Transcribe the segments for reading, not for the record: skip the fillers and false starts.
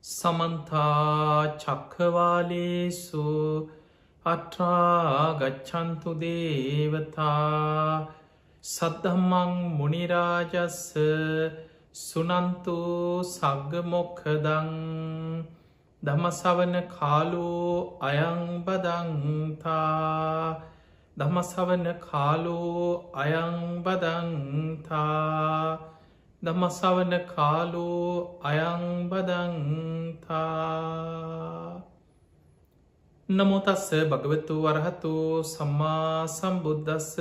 සමන්තා චක්කවාලේසු අට්‍රාගච්චන්තු දේවතා සද්ධම්මං මුනිරාජස්ස සුනන්තු සග්ගමොක්ඛදං ධම්මසවන කාලෝ අයං බදන්තා ධම්මසවන කාලෝ අයං බදන්තා ධම්මසවන කාලෝ අයං බදන්තා නමෝ තස්ස භගවතු වරහතු සම්මා සම්බුද්දස්ස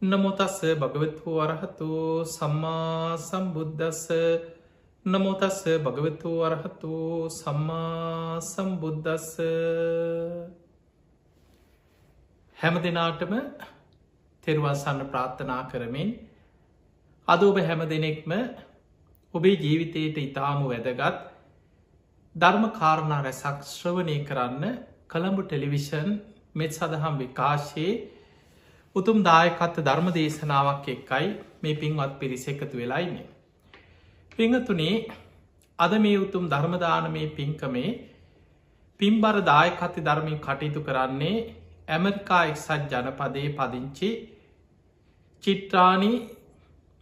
නමෝ තස්ස භගවතු වරහතු සම්මා සම්බුද්දස්ස නමෝ තස්ස භගවතු වරහතු සම්මා සම්බුද්දස්ස හැම දිනාටම තෙරුවන් සරණ ප්‍රාර්ථනා කරමින් අද ඔබ හැම දෙනෙක්ම ඔබේ ජීවිතයට ඉතාම වැදගත් ධර්ම කාරණා රැසක් ශ්‍රවණය කරන්න කොළඹ ටෙලිවිෂන් මෙත් සදහම් විකාශයේ උතුම් දායකත්ව ධර්ම දේශනාවක් එක්කයි මේ පින්වත් පිරිස එකතු වෙලා ඉන්නේ. පින්වතුනි, අද මේ උතුම් ධර්ම දානමේ පින්කමේ පින්බර දායකත්ව ධර්මයෙන් කටයුතු කරන්නේ ඇමරිකා එක්සත් ජනපදයේ පදිංචි චිත්‍රානි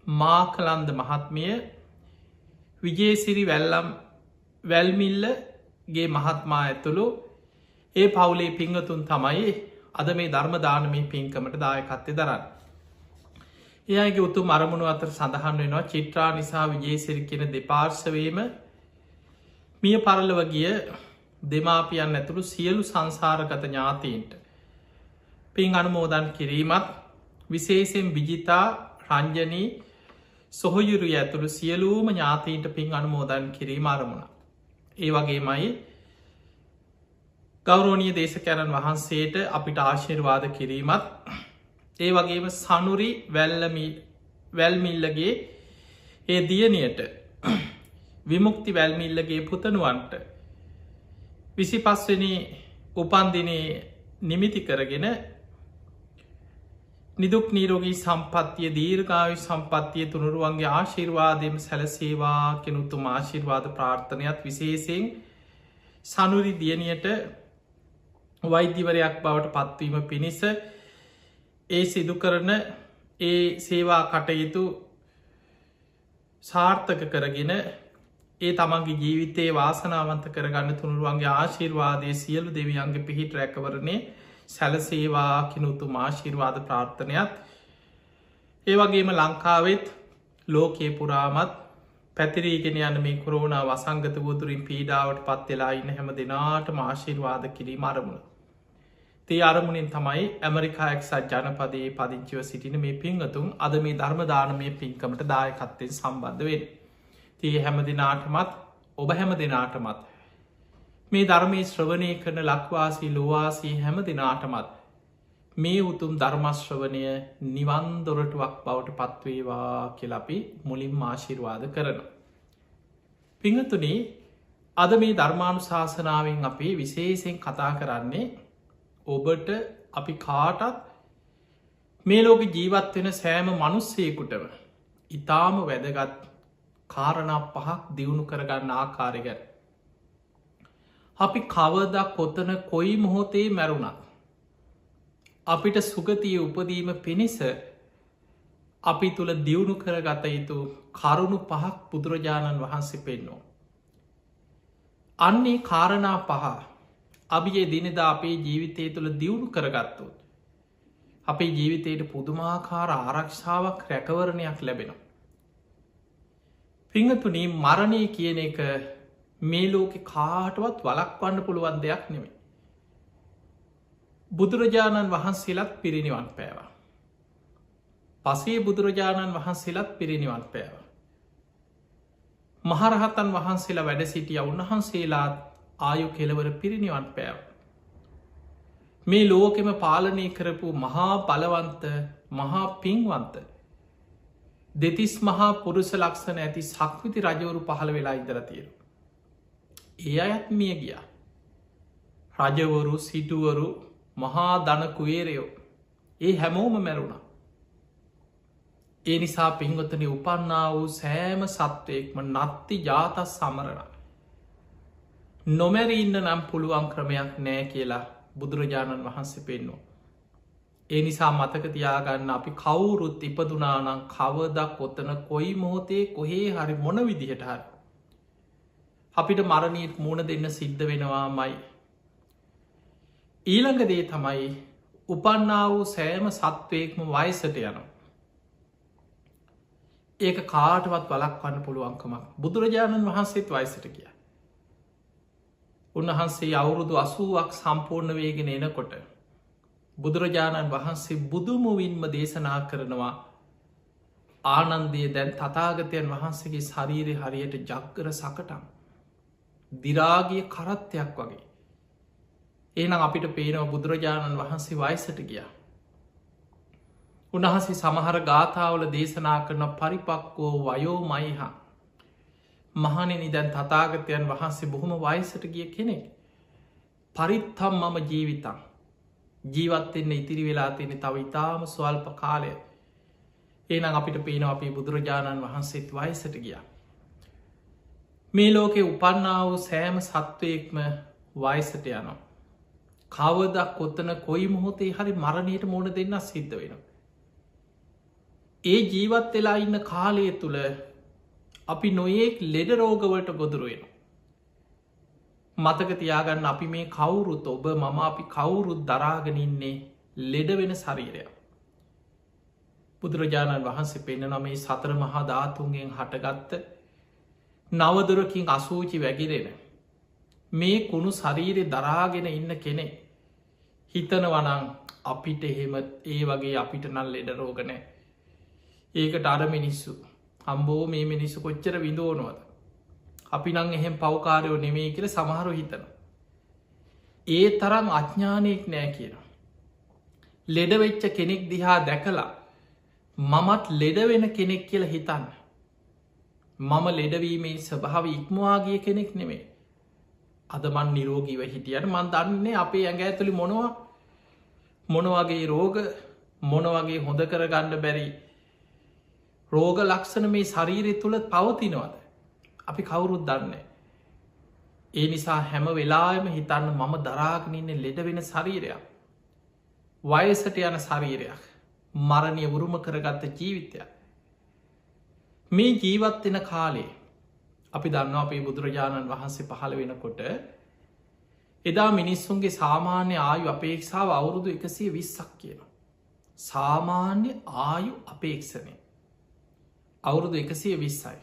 මාකලන්ද මහත්මිය විජේසිරි වැල්මිල්ලගේ මහත්මා ඇතුළු ඒ පවුලේ පිංගතුන් තමයි අද මේ ධර්ම දානමේ පින්කමට දායකත්වය දරන්න. ඒ අයගේ උතුම් අරමුණු අතර සඳහන් වෙනවා චිත්‍රා නිසා විජේසිරි කියන දෙපාර්ශවයේම මිය පරලොව ගිය දෙමාපියන් ඇතුළු සියලු සංසාරගත ඥාතීන්ට පින් අනුමෝදන් කිරීමත්, විශේෂයෙන් විජිතා, රංජනී, සොහොයුරිය ඇතුළු සියලූම ඥාතීන්ට පින් අනුමෝදන් කිරීම අරමුණ. ඒ වගේමයි ගෞරෝණීය දේශකයණන් වහන්සේට අපිට ආශිර්වාද කිරීමත්, ඒ වගේම සනුරි වැල්මිල්ලගේ ඒ දියණියට විමුක්ති වැල්මිල්ලගේ පුතණුවන්ට 25 වෙනි උපන්දිනයේ නිමිති කරගෙන නිදුක් නිරෝගී සම්පත්තිය, දීර්ඝායු සම්පත්තිය, තුනුරුවන්ගේ ආශිර්වාදයෙන් සැලසේවා කියන උතුම් ආශිර්වාද ප්‍රාර්ථනයත් විශේෂයෙන් සනුරි දියණියට වෛද්‍යවරයක් බවට පත්වීම පිණිස ඒ සිදු කරන ඒ සේවා කටයුතු සාර්ථක කරගෙන ඒ තමන්ගේ ජීවිතයේ වාසනාවන්ත කරගන්න තුනුරුවන්ගේ ආශිර්වාදය සියලු දෙවියන්ගේ පිහිට රැකවරණය සැලසේවා කියන උතුම් ආශිර්වාද ප්‍රාර්ථනයත්, ඒ වගේම ලංකාවෙත් ලෝකයේ පුරාමත් පැතිරීගෙන යන මේ කොරෝනා වසංගත වූතුරින් පීඩාවට පත් වෙලා ඉන්න හැම දෙනාටම ආශිර්වාද කිරීම අරමුණ. තේ අරමුණින් තමයි ඇමරිකා එක්සත් ජනපදයේ පදිංචිව සිටින මේ පින්වතුන් අද මේ ධර්ම දානමය පින්කමට දායකත්වයෙන් සම්බන්ධ වෙන්නේ. තේ හැම දිනාටමත් ඔබ හැම දිනාටමත් මේ ධර්මයේ ශ්‍රවණය කරන ලක්වාසී ලෝවාසී හැම දිනාටමත් මේ උතුම් ධර්මශ්‍රවණය නිවන් දොරටුවක් බවට පත්වේවා කියලා අපි මුලින්ම ආශිර්වාද කරනවා. පින්වතුනි, අද මේ ධර්මානුශාසනාවෙන් අපි විශේෂයෙන් කතා කරන්නේ ඔබට, අපි කාටත් මේ ලෝක ජීවත් වෙන සෑම මනුස්සයෙකුටම ඉතාම වැදගත් කාරණා 5ක් දියුණු කරගන්න ආකාරය ගැන. අපි කවදා කොතන කොයි මොහොතේ මැරුණත් අපිට සුගතිය උපදීම පිණිස අපි තුළ දියුණු කරගත යුතු කරුණු 5ක් බුදුරජාණන් වහන්සේ පෙන්වනවා. අන්නේ කාරණා 5 අපි එදිනෙදා අපේ ජීවිතය තුළ දියුණු කරගත්තොත් අපේ ජීවිතයට පුදුමාකාර ආරක්ෂාවක්, රැකවරණයක් ලැබෙනවා. පින්වතුනි, මරණය කියන එක මේ ලෝකෙ කාටවත් වළක්වන්න පුළුවන් දෙයක් නෙමෙයි. බුදුරජාණන් වහන්සේලාත් පිරිනිවන් පෑවා. පසේ බුදුරජාණන් වහන්සේලාත් පිරිනිවන් පෑවා. මහරහතන් වහන්සේලා වැඩ සිටිය උන්වහන්සේලාත් ආයු කෙලවර පිරිනිවන් පෑවා. මේ ලෝකෙම පාලනය කරපු මහා බලවන්ත, මහා පින්වන්ත, දෙතිස් මහා පුරුෂ ලක්ෂණ ඇති සක්විති රජවරු පහළ වෙලා ඉඳලා තියෙනවා. ඒ අයත් මිය ගියා. රජවරු, සිටුවරු, මහා ධන කුවේරයෝ ඒ හැමෝම මැරුණා. ඒ නිසා පින්වතුනි, උපන්නා වූ සෑම සත්වයෙක්ම නත්ති ජාත සමරණ. නොමැරඉන්න නම් පුළුවන් ක්‍රමයක් නෑ කියලා බුදුරජාණන් වහන්සේ පෙන්නු. ඒ නිසා මතක තියාගන්න අපි කවුරුත් ඉපදුනානං කවදක් ඔත්තන කොයි මොහොතේ කොහේ හරි මොන විදිහට හරි. අපිට මරණීත් මුණ දෙන්න සිද්ධ වෙනවා මයි. ඊළඟදේ තමයි උපන්නා වූ සෑම සත්වයෙක්ම වයසට යනවා. ඒක කාටවත් වලක්වන්න පුළුවන්කමක් බුදුරජාණන් වහන්සේත් වයසට කිය. උන්වහන්සේ අවුරුදු 80ක් සම්පූර්ණ වේගෙන එනකොට බුදුරජාණන් වහන්සේ බුදුමුවින්ම දේශනා කරනවා ආනන්දය දැන් තතාගතයන් වහන්සේගේ ශරීරය හරියට ජක්කර සකටම් දිරාගිය කරත්තයක් වගේ. ඒනම් අපිට පේනව බුදුරජාණන් වහන්සේ වයසට ගිය. උන්වහන්සේ සමහර ගාථාවල දේශනා කරන පරිපක්කෝ වයෝ මයිහා මහනෙනි දැන් තතාගතයන් වහන්සේ බොහොම වයසට ගිය කෙනෙක්. පරිත්තම් මම ජීවිතන් ජීවත්වෙන්න ඉතිරි වෙලා තියෙන තව ඉතාම ස්වල්ප කාලය. ඒනම් අපිට පේනවා අපේ බුදුරජාණන් වහන්සේත් වයසට ගිය. මේ ලෝකෙ උපන්නා වූ සෑම සත්වයෙක්ම වයසට යනවා. කවදක් කොත්තන කොයි මොහොතේ හරි මරණයට මුණ දෙන්න සිද්ධ වෙනවා. ඒ ජීවත් වෙලා ඉන්න කාලය තුළ අපි නොයෙක් ලෙඩ රෝගවලට ගොදුරුවෙන. මතක තියාගන්න අපි මේ කවුරුත් ඔබ මම අපි කවුරුත් දරාගෙනඉන්නේ ලෙඩ වෙන ශරීරය. බුදුරජාණන් වහන්සේ පෙන්න්නන මේ සතර මහා ධාතුන්ගෙන් හටගත්ත නවදුරකින් අසූචි වැගිරෙන මේ කුණු ශරීරය දරාගෙන ඉන්න කෙනෙ හිතනවනං අපිට එහෙම ඒ වගේ අපිට නල් ලෙඩ රෝගනෑ. ඒකට අර මිනිස්සු හම්බෝ මේ මිනිස්සු කොච්චර විඳෝනවද. අපි නං එහෙම පවකාරයෝ නෙමේ කියල සමහරු හිතන. ඒ තරම් අඥ්ඥානයෙක් නෑ කියන. ලෙඩවෙච්ච කෙනෙක් දිහා දැකලා මමත් ලෙඩ වෙන කෙනෙක් කියල හිතන්න. මම ලෙඩවීමේ ස්වභාව ඉක්මවාගිය කෙනෙක් නෙමේ. අදමන් නිරෝගීව හිටියට මන් දන්නේ අපේ ඇඟ ඇතුළි මොනවගේ රෝග මොනවගේ හොඳ කරගන්න බැරි රෝග ලක්ෂණ මේ ශරීරය තුළ පවතිනවද. අපි කවුරුත් දන්න. ඒ නිසා හැම වෙලාම හිතන්න මම දරාගනන්න ලෙඩ වෙන ශරීරයක්. වයසට යන ශරීරයක් මරණය උරුම කරගත්ත ජීවිතයක්. මේ ජීවත්වෙන කාලේ අපි දන්න අපේ බුදුරජාණන් වහන්සේ පහළ වෙනකොට එදා මිනිස්සුන්ගේ සාමාන්‍ය ආයු අපේක්ෂාව අවුරුදු 120ක් කියන. සාමාන්‍ය ආයු අපේක්ෂණය අවුරුදු 120යි.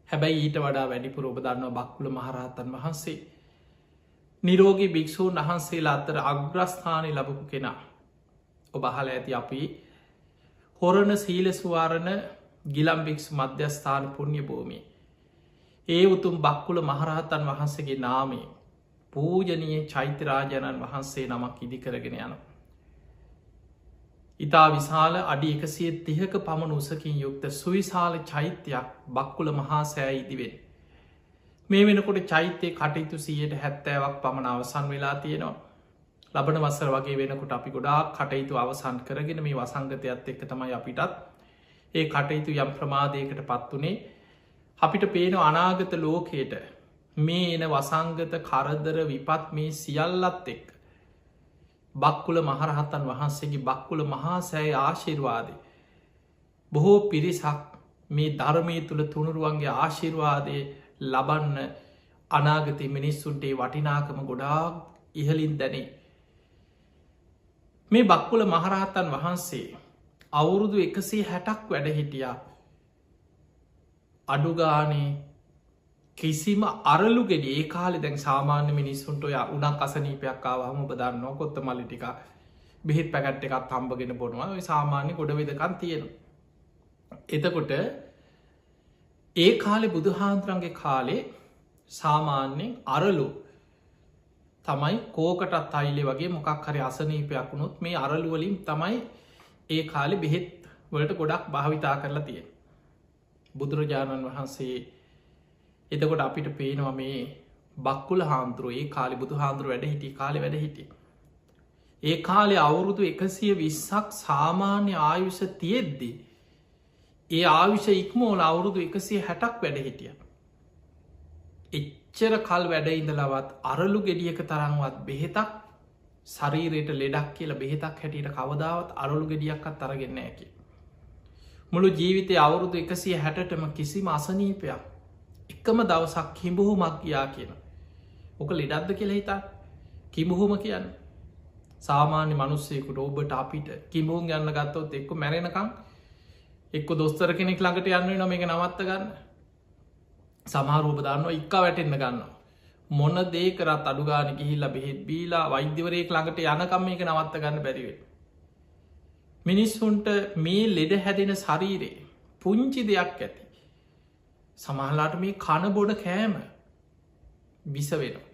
හැබැයි ඊට වඩා වැඩිපුර ඔබ දන්නවා බක්කුල මහරහතන් වහන්සේ නිරෝගී භික්‍ෂූන් වහන්සේලා අතර අග්‍රස්ථානය ලබපු කෙනා. ඔබ අහල ඇති අපි හොරණ සීල සුවාරණ ගිලම්භික්ෂ මධ්‍යස්ථාන පුුණ්්‍ය භූමි. ඒ උතුම් බක්කුල මහරහතන් වහන්සේගේ නාමේ පූජනීය චෛත්‍යරාජාණන් වහන්සේ නමක් ඉදිකරගෙන යන. ඉතා විශාල අඩි 130ක පමණ උසකින් යුක්ත සුවිශාල චෛත්‍යයක් බක්කුල මහා සෑ ඉදිවෙන්. මේ වෙනකොට චෛත්‍යය කටයුතු 70ක් පමණ අවසන් වෙලා තියෙනවා. ලබන වසර වගේ වෙනකොට අපි ගොඩා කටයුතු අවසන් කරගෙන මේ වසංගතයත් එක්ක තමයි අපිටත් ඒ කටයුතු යම් ප්‍රමාදයකට පත්වනේ. අපිට පේන අනාගත ලෝකයට මේ එන වසංගත කරදර විපත් මේ සියල්ලත් එක් බක්කුල මහරහතන් වහන්සේගේ බක්කුල මහා සෑ ආශිර්වාදය බොහෝ පිරිසක් මේ ධර්මය තුළ තුනුරුවන්ගේ ආශිර්වාදය ලබන්න අනාගත මිනිස්සුන්ටේ වටිනාකම ගොඩාක් ඉහලින් දැනේ. මේ බක්කුල මහරහතන් වහන්සේ අවුරුදු 160ක් වැඩ හිටියා. අඩුගානේ කිසිම අරලු ගෙඩ ඒ කාලෙ දැන් සාමාන්‍ය මිනිස්සුන්ට ඔය උනක් අසනීපයක් ආවහම බදන්නවා කොත්ත මල්ලි ටික බෙහෙත් පැකට් එකක් තම්බගෙන බොනවා ඔය සාමාන්‍ය ගොඩ වෙදකන් තියෙන. එතකොට ඒ කාලෙ බුදුහාන්තරන්ගේ කාලේ සාමාන්‍යෙන් අරලු තමයි කෝකටත් අයිලෙ වගේ මොකක් හරි අසනීපයක් වුණොත් මේ අරලුවලින් තමයි ඒ කාලෙ බෙහෙත් වලට ගොඩක් භාවිතා කරලා තියෙන. බුදුරජාණන් වහන්සේ එතකොට අපිට පේනවා මේ බක්කුල හාමුදුරුව ඒ කාලි බුදු හාමුදුරුව වැඩ හිටි කාලෙ වැඩ හිටි. ඒ කාලෙ අවුරුදු 120ක් සාමාන්‍ය ආයුෂ තියෙද්දි ඒ ආවිෂ ඉක්මෝල අවුරුදු 160ක් වැඩ හිටිය. එච්ච කොච්චර කල් වැඩ ඉඳලවත් අරලු ගෙඩියක තරංවත් බෙහෙතක් ශරීරයට ලෙඩක් කියලා බෙහෙතක් හැටියට කවදාවත් අරලු ගෙඩියක්ත් අරගන්න ඇකි. මුළු ජීවිතය අවුරුදු 160ටම කිසිම අසනීපයක් එකම දවසක් කිඹුහුමක් ගියා කියන. ඕක ලෙඩක්ද කියලා හිතා කිඹුහුම කියන්න. සාමාන්‍ය මනුස්සයකුට ඔබට අපිට කිඹුන් යන්න ගත්තොත් එක්ක මැරෙනකම් එක්ක දොස්තර කෙනෙක් ළඟට යන්න වෙනවා මේක නවත්ත ගන්න. සමහර ඔබ දන්නවා ඉක්ක වැටෙන්න ගන්නවා. මොන දේ කරත් අඩු ගානේ ගිහිල්ලා බෙහෙත් බීලා වෛද්‍යවරයෙක් ළඟට යනකම් මේක නවත්ත ගන්න බැරි වෙනවා. මිනිස්සුන්ට මේ ලෙඩ හැදෙන ශරීරේ පුංචි දෙයක් ඇති. සමහරලාට මේ කන බොන කෑම විස වෙනවා.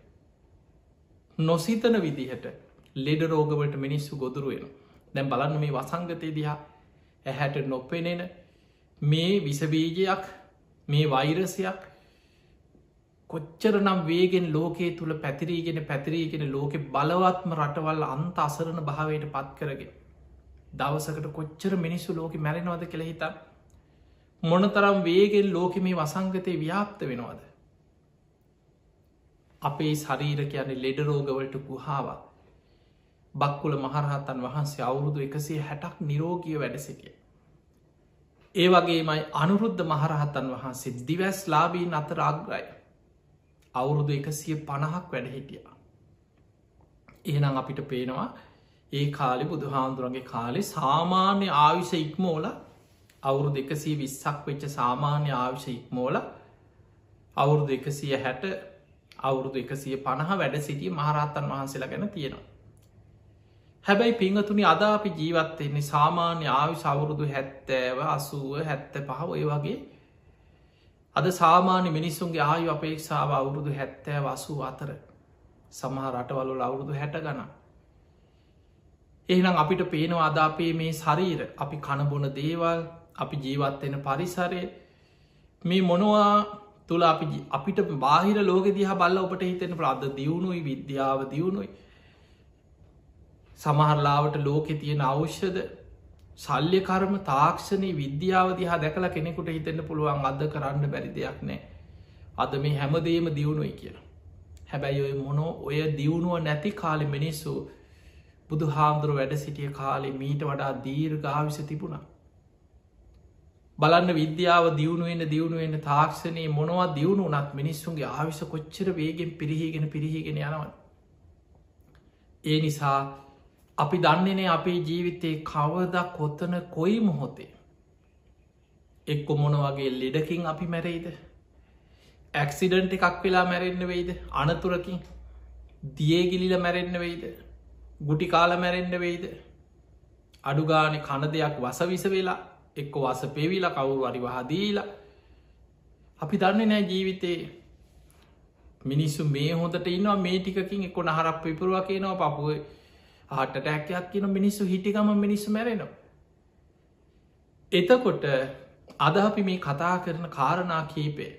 නොසිතන විදිහට ලෙඩ රෝගවලට මිනිස්සු ගොදුරු වෙනවා. දැන් බලන්න මේ වසංගතය දිහා ඇහැට නොපෙනෙන මේ විසබීජයක් මේ වෛරසයක් කොච්චර නම් වේගෙන් ලෝකයේ තුළ පැතිරීගෙන ලෝකෙ බලවත්ම රටවල් අන්ත අසරණ භාවයට පත් කරගෙන දවසකට කොච්චර මිනිස්සු ලෝක මැරෙනවද කියලා හිතා මොනතරම් වේගෙන් ලෝකෙ මේ වසංගතය ව්‍යාප්ත වෙනවද. අපේ ශරීර කියන්නේ ලෙඩ රෝගවලට ගුහාවක්. බක්කුල මහරහතන් වහන්සේ අවුරුදු 160ක් නිරෝගිය වැඩ සිටිය. ඒ වගේමයි අනුරුද්ධ මහරහතන් වහන්සේ දිවැස් ලාබීන් අතර අග්‍රයි. අවුරුදු 150ක් වැඩ හිටිය. එහෙනම් අපිට පේනවා ඒ කාලෙ බුදු හාමුදුරන්ගේ කාලෙ සාමාන්‍ය ආවිෂ ඉක්මෝල අවුරුදු 120ක් වෙච්ච සාමාන්‍ය ආවිෂ ඉක්මෝල අවුරුදු 160 අවුරුදු 150 වැඩ සිටිය මහරහතන් වහන්සේලා ගැන තියෙනවා. හැබැයි පිංහතුනි අද අපි ජීවත්වෙන්නේ සාමාන්‍ය ආවිෂ අවුරුදු 70 80 75 ඔය වගේ අද සාමාන්‍ය මිනිස්සුන්ගේ ආයු අපේක්ෂාව අවුරුදු 70 80 අතර සමහර රටවල් අවුරුදු 60 ගණන්. එහෙනම් අපිට පේනවා අද අපේ මේ ශරීර අපි කන බොන දේවල් අපි ජීවත් වෙන පරිසරය මේ මොනවා තුල අපිට බාහිර ලෝකෙ දිහා බලලා ඔබට හිතෙන්න පුළුවන් අද දියුණුයි විද්‍යාව දියුණුයි සමහරලාවට ලෝකෙ තියෙන ඖෂධ ශල්්‍ය කර්ම තාක්ෂණී විද්‍යාව දිහා දැකලා කෙනෙකුට හිතෙන්න පුළුවන් අද කරන්න බැරි දෙයක් නෑ. අද මේ හැමදේම දියුණුයි කියලා. හැබැයි ඔය දියුණුව නැති කාලෙ මිනිස්සු බුදු හාමුදුරුව වැඩ සිටිය කාලෙ මීට වඩා දීර්ඝායුෂ තිබුණා. බලන්න විද්‍යාව දියුණුවෙන්න තාක්ෂණයේ මොනවා දියුණු වුණත් මිනිස්සුන්ගේ ආයුෂ කොච්චර වේගෙන් පිරිහීගෙන යනවා. ඒ නිසා අපි දන්නේනේ අපේ ජීවිතයේ කවද කොතන කොයි මොහොතේ එක්ක මොන වගේ ලෙඩකින් අපි මැරෙයිද ඇක්සිඩන්ට් එකක් වෙලා මැරෙන්න වෙයිද අනතුරකින් දියගිලිල මැරෙන්න වෙයිද ගුටි කාල මැරෙන්න වෙයිද අඩුගානෙ කන දෙයක් වසවිස වෙලා එක්ක වස පෙවිලා කවුරු අරි වහදීලා අපි දන්නේ නෑ ජීවිතේ මිනිස්සු මේ හොඳට ඉන්නවා මේ ටිකකින් එක්ක නහරක් පිපුරුවා කියනවා පපුුවේ හට ටැක්කයක් කියන මිනිස්සු හිටිකම මිනිස්සු මැරෙනවා. එතකොට අද අපි මේ කතා කරන කාරණා කීපේ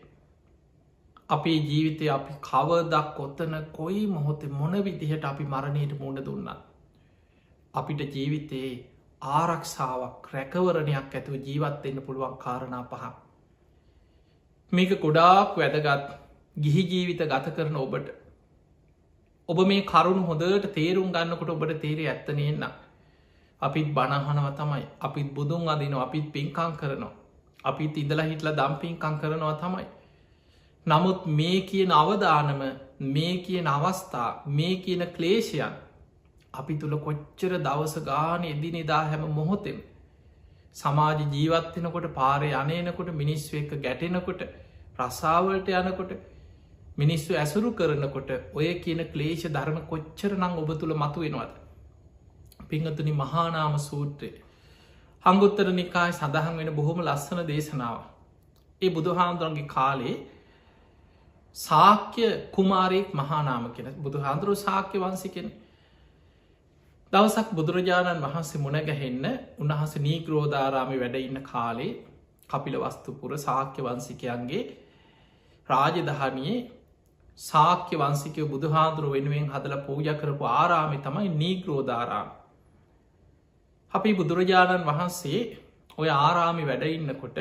අපේ ජීවිතය අපි කවදක් කොත්තන කොයි මොහොතේ මොන විදිහට අපි මරණයට මුණ දුන්නත් අපිට ජීවිතයේ ආරක්ෂාවක් රැකවරණයක් ඇතුව ජීවත්වෙන්න පුළුවන් කාරණා පහ. මේක ගොඩාක් වැදගත් ගිහි ජීවිත ගත කරන ඔබට ඔබ මේ කරුණු හොඳට තේරුම් ගන්නකොට ඔබට තේරේ ඇත්තනයන්න අපිත් බණහනව තමයි අපිත් බුදුන් අදිනවා අපිත් පින්කං කරනවා අපිත් ඉඳලා හිටලා දම් පින්කං කරනවා තමයි. නමුත් මේ කියන අවදානම මේ කියන අවස්ථා මේ කියන ක්ලේෂයන් අපි තුළ කොච්චර දවස ගාන එදිනෙදා හැම මොහොතෙම සමාජ ජීවත්වෙනකොට පාරය අනයනකොට මිනිස්ව එක ගැටෙනකොට රස්සාවලට යනකොට මිනිස්සු ඇසුරු කරනකොට ඔය කියන ක්ලේෂ ධර්ම කොච්චර නං ඔබ තුළ මතු වෙනවද. පිංහතුනි මහානාම සූත්‍රය අංගුත්තර නිකාය සඳහන් වෙන බොහොම ලස්සන දේශනාව. ඒ බුදු හාමුදුරන්ගේ කාලේ සාක්‍ය කුමාරයෙක් මහානාම කෙන බුදු හාන්දුරුව සාක්‍ය වන්සි කෙන දවසක් බුදුරජාණන් වහන්සේ මුණගැහෙන්න උන්වහස නීග්‍රෝධාරාමි වැඩ ඉන්න කාලේ කපිල වස්තුපුර සාක්‍ය වන්සිකයන්ගේ රාජදහනයේ සාක්‍ය වන්සිකය බුදුහාදුරුව වෙනුවෙන් හදල පූජ කරපු ආරාමි තමයි නීග්‍රෝධාරාම. අපි බුදුරජාණන් වහන්සේ ඔය ආරාමි වැඩඉන්නකොට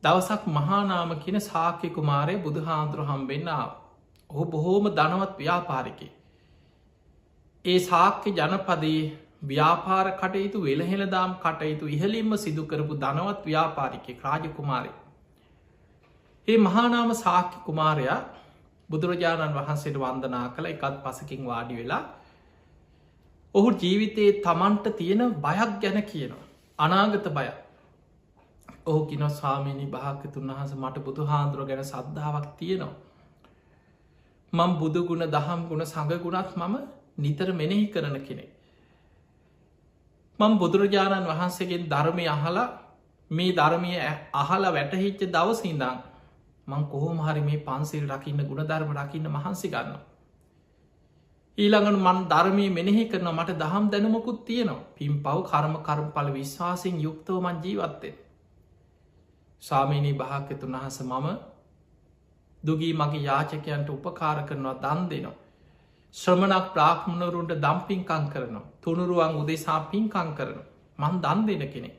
දවසක් මහානාම කියන සාක්‍ය කුමාරය බුදු හාන්දුර හම්බෙන්න්න ඔහු බොහෝම ධනවත් ව්‍යාපාරිකි. ඒ සාක්‍ය ජනපදයේ ව්‍යාපාර කටයුතු වෙළහෙළදාම් කටයුතු ඉහලින්ම සිදු කරපු ධනවත් ව්‍යාපාරිකය රාජකුමාරය. ඒ මහානාම සාක්‍ය කුමාරයා බුදුරජාණන් වහන්සේට වන්දනා කළ එකත් පසකින් වාඩි වෙලා ඔහු ජීවිතයේ තමන්ට තියෙන බයක් ගැන කියනවා. අනාගත බය. ඔහු කින ස්වාමීණී භාග්‍යතුන් වහස මට බුදු හාන්දුර ගැන සද්ධාවක් තියෙනවා. මං බුදුගුණ දහම් ගුණ සඟගුණත් මම නිතර මෙනෙහි කරන කෙනෙක්. මං බුදුරජාණන් වහන්සේගෙන් ධර්මය අහලා මේ ධර්මය අහලා වැටහිච්ච දවසිඳං මං කොහොම හරි මේ පන්සිල් රකින්න ගුණ ධර්ම රකින්න මහන්සි ගන්න. ඊළඟට මන් ධර්මය මෙනෙහි කරන මට දහම් දැනුමකුත් තියෙනවා. පින් පව් කර්ම කරපල විශ්වාසින් යුක්තව මන් ජීවත්තේ. ස්වාමීණී භාග්‍යතුන් වහස මම දුගී මගේ යාචකයන්ට උපකාර කරනවා දන් දෙනවා. ශ්‍රමණක් ප්‍රාක්්මණරුන්ට දම්පින්කං කරනවා. තුනුරුවන් උදෙසා පින්කං කරන මන් දන් දෙන කෙනෙ.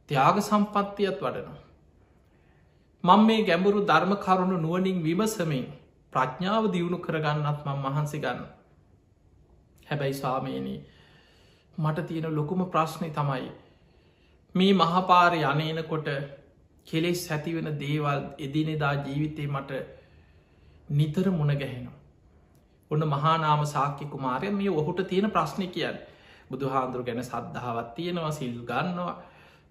ත්‍යාග සම්පත්තියත් වඩනවා. මං මේ ගැඹුරු ධර්ම කරුණු නුවනින් විමසමින් ප්‍රඥාව දියුණු කරගන්නත් මං මහන්සි ගන්න. හැබැයි ස්වාමීනී මට තියෙන ලොකුම ප්‍රශ්නය තමයි මේ මහපාර යනනකොට කෙලෙස් ඇතිවෙන දේවල් එදිනෙදා ජීවිතය මට නිතර මුණ ගැහෙනවා. ඔන්න මහානාම සාක්‍ය කුමාරය මේ ඔහුට තියෙන ප්‍රශ්නය කියන්න බුදු හාන්දුර ගැන සද්ධාවත් තියෙනවා සිල් ගන්නවා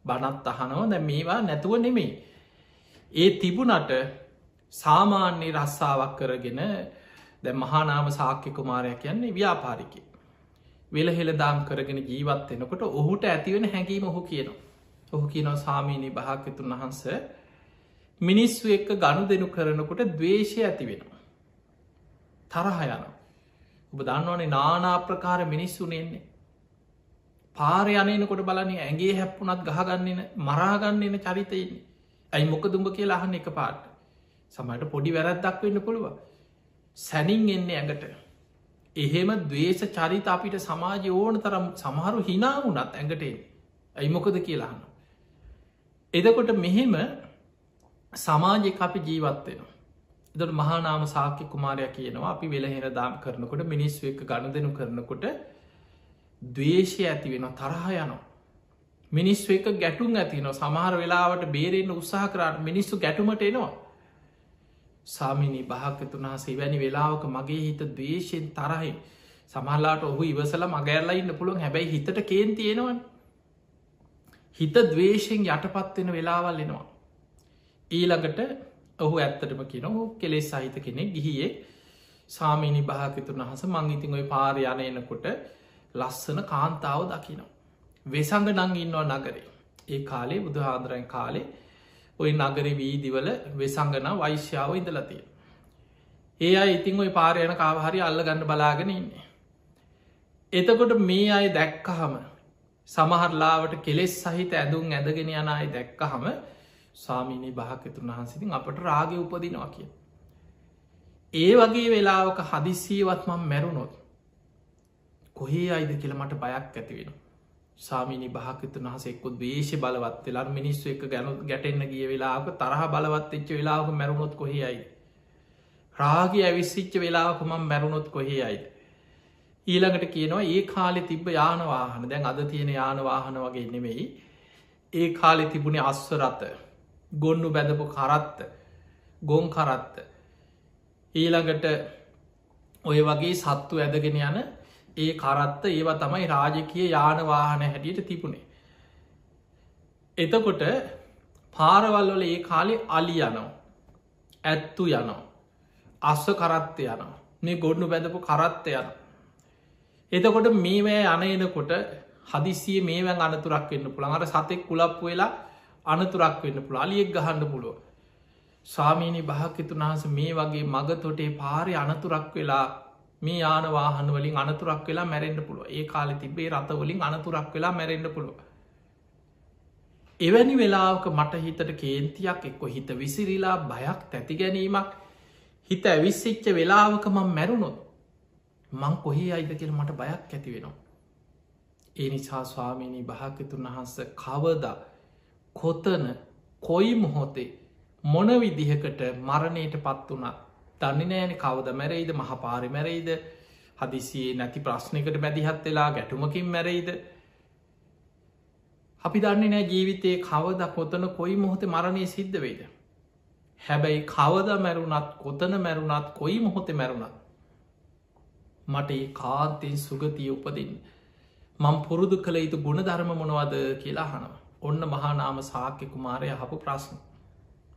බනත් අහනෝ දැ මේවා නැතුව නෙමේ. ඒ තිබුණට සාමාන්‍ය රස්සාාවක් කරගෙන දැ මහානාම සාක්‍ය කුමාරය කියන්නේ ව්‍යාපාරිකය. වෙළහෙළදාම් කරගෙන ජීවත් වෙනකොට ඔහුට ඇතිවෙන හැඟීම ඔහු කියනවා. ඔහු කියනව සාමීනී භාග්‍යතුන් වහන්ස මිනිස්සු එක්ක ගණු දෙනු කරනකොට දවේශය ඇති වෙනවා. තරහයන ඔබ දන්නවනේ නානාප්‍රකාර මිනිස්සුන එන්නේ. පාරය යනකොට බලන්නේ ඇගේ හැප්පුනත් ගහගන්නන මරාගන්නන චරිතයන්නේ. ඇයි මොක දුඹ කියලා අහන්න එක පාට සමට පොඩි වැරැද්දක් වෙන්න පුළුව. සැනින් එන්නේ ඇඟට. එහෙම දවේශ චරිත අපිට සමාජය ඕන තරම් සමහරු හිනා වුනත් ඇඟට ඇයි මොකද කියලාහන්න. එදකොට මෙහෙම සමාජය අපි ජීවත්වෙනවා. එදට මහානාම සාක්‍ය කුමාරය කියනවා අපි වෙළහෙර දාම් කරනකොට මිනිස්ව එක ගණ දෙනු කරනකොට දවේශය ඇති වෙන තරහ යනවා. මිනිස්ව එක ගැටුම් ඇතින සමහර වෙලාවට බේරෙන්න්න උත්සාහ කරට මිනිස්සු ගැටුමට එනවා. සාමිනී භාග්‍යතුන් වහන්සේ වැනි වෙලාවක මගේ හිත දවේශයෙන් තරහි සමහලාට ඔහු ඉවසල මගැරලා ඉන්න පුළුවන් හැබැයි හිතට කේන් තියෙනවන්. හිත දවේශයෙන් යටපත්වෙන වෙලාවල් එනවා. ඊළඟට ඔහු ඇත්තටම කියන ඔහු කෙලෙස් සහිත කෙනෙ ගිහියේ සාමීනි භාග්‍යතුන් වහස මංගිතින් ඔය පාරය යන එනකොට ලස්සන කාන්තාව දකිනවා. වෙසඟ නං ඉන්නවා නගරේ. ඒ කාලේ බුදු හාන්දුරන් කාලේ ඔය නගර වීදිවල වෙසංගන වෛශ්‍යාව ඉඳලතිය. ඒ අයි ඉතිං ඔය පාරයන කාවහරි අල්ලගන්න බලාගෙන ඉන්නේ. එතකොට මේ අය දැක්කහම සමහරලාවට කෙලෙස් සහිත ඇඳුම් ඇදගෙන යන අයි දැක්කහම සාමීනී භාග්‍යතුන් වහන්සිතින් අපට රාගය උපදිනවා කිය. ඒ වගේ වෙලාවක හදිස්සීවත් මම මැරුණොත් කොහේ අයිද කියල මට බයක් ඇතිවෙන. සාමීනි භාග්‍යතුන් වහසෙක්කො දේශ බලවත් වෙලා මිනිස්සු එක ගැනු ගැටෙන්න්න ගිය වෙලාක තරහ බලවත් එච්ච වෙලාක මැරුණොත් කොහේ අයි. රාගි ඇවිස්සිච්ච වෙලාක මම මැරුණොත් කොහේ අයිද. ඊළඟට කියනවා ඒ කාලෙ තිබ්බ යානවාහන දැන් අද තියෙන යානවාහන වගේ නෙමෙයි. ඒ කාලෙ තිබුණේ අස්වරත ගොන්නු බැඳපු කරත්ත ගොන් කරත්ත ඊළඟට ඔය වගේ සත්තු ඇදගෙන යන ඒ කරත්ත ඒවා තමයි රාජකය යානවාහන හැටියට තිබුණේ. එතකොට පාරවල්වල ඒ කාලෙ අලි යනෝ ඇත්තු යනෝ අස්ව කරත්ත යනවා මේ ගොඩ්නු බැඳපු කරත්ත යන. එතකොට මේවැ අනයනකොට හදිසිය මේවැන් අනතුරක් වෙන්න පුළන් අර සතෙක් කුලප් වෙලා අනතුරක් වෙන්න පුළ අලියෙක් ගහන්න පුළුව. ස්වාමීනි භාග්‍යතුන් වහන්ස මේ වගේ මගතොටේ පාරය අනතුරක් වෙලා මේ යානවාහන වලින් අනතුරක් වෙලා මැරෙන්න්න පුළුව. ඒ කාලෙ තිබේ රථවලින් අනතුරක් වෙලා මැරෙන්න්න පුළුව. එවැනි වෙලාවක මට හිතට කේන්තියක් එක්කො හිත විසිරිලා බයක් තැති ගැනීමක් හිත ඇවිස්සිච්ච වෙලාවක මං මැරුණොත් මං කොහේ අයිද කියල මට බයක් ඇති වෙනවා. ඒ නිසා ස්වාමීනී භාග්‍යතුන් වහන්ස කවද කොතන කොයි මොහොතේ මොන විදිහකට මරණයට පත් වුණත් දන්නේ නෑන කවද මැරෙයිද මහපාරි මැරෙයිද හදිසියේ නැති ප්‍රශ්නකට මැදිහත් වෙලා ගැටුමකින් මැරෙයිද අපි දන්නේ නෑ ජීවිතයේ කවද කොතන කොයි මොහොත මරණය සිද්ධ වෙයිද. හැබැයි කවද මැරුණත් කොතන මැරුණත් කොයි මොහොත මැරුණත් මට ඒ කාන්තෙන් සුගතිය උපදින් මං පුරුදු කළ යුතු ගුණ ධර්ම මොනවද කියලා හනව. ඔන්න මහානාම සාක්‍ය කුමාරය හපු ප්‍රශ්න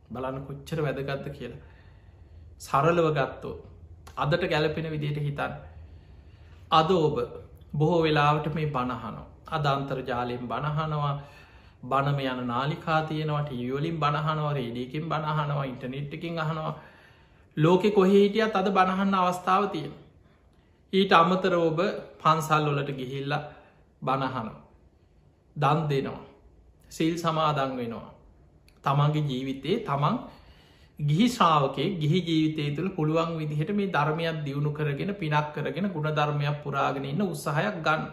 බලන්න කොච්චර වැදගත්ත කියලා. සරලව ගත්තෝ අදට ගැලපෙන විදියට හිතන්න. අද ඔබ බොහෝ වෙලාවට මේ බණහනෝ අදන්තර්ජාලයෙන් බණහනවා බණම යන නාලිකා තියෙනවා ටීවලින් බණහනවා රේඩියකින් බණහනවා ඉන්ටනෙට්කින් අහනවා ලෝකෙ කොහහිටියත් අද බණහන්න අවස්ථාව තියෙන. ඊට අමතර ඔබ පන්සල් වලට ගිහිල්ල බණහනවා දන් දෙනවා සිල් සමාදන් වෙනවා තමන්ගේ ජීවිතයේ තමන් ගිහි ශ්‍රාවකේ ගිහි ජීවිතය තුළ පුළුවන් විදිහට මේ ධර්මයක් දියුණු කරගෙන පිනක් කරගෙන ගුණ ධර්මයක් පුරාගෙන ඉන්න උත්සාහයක් ගන්න.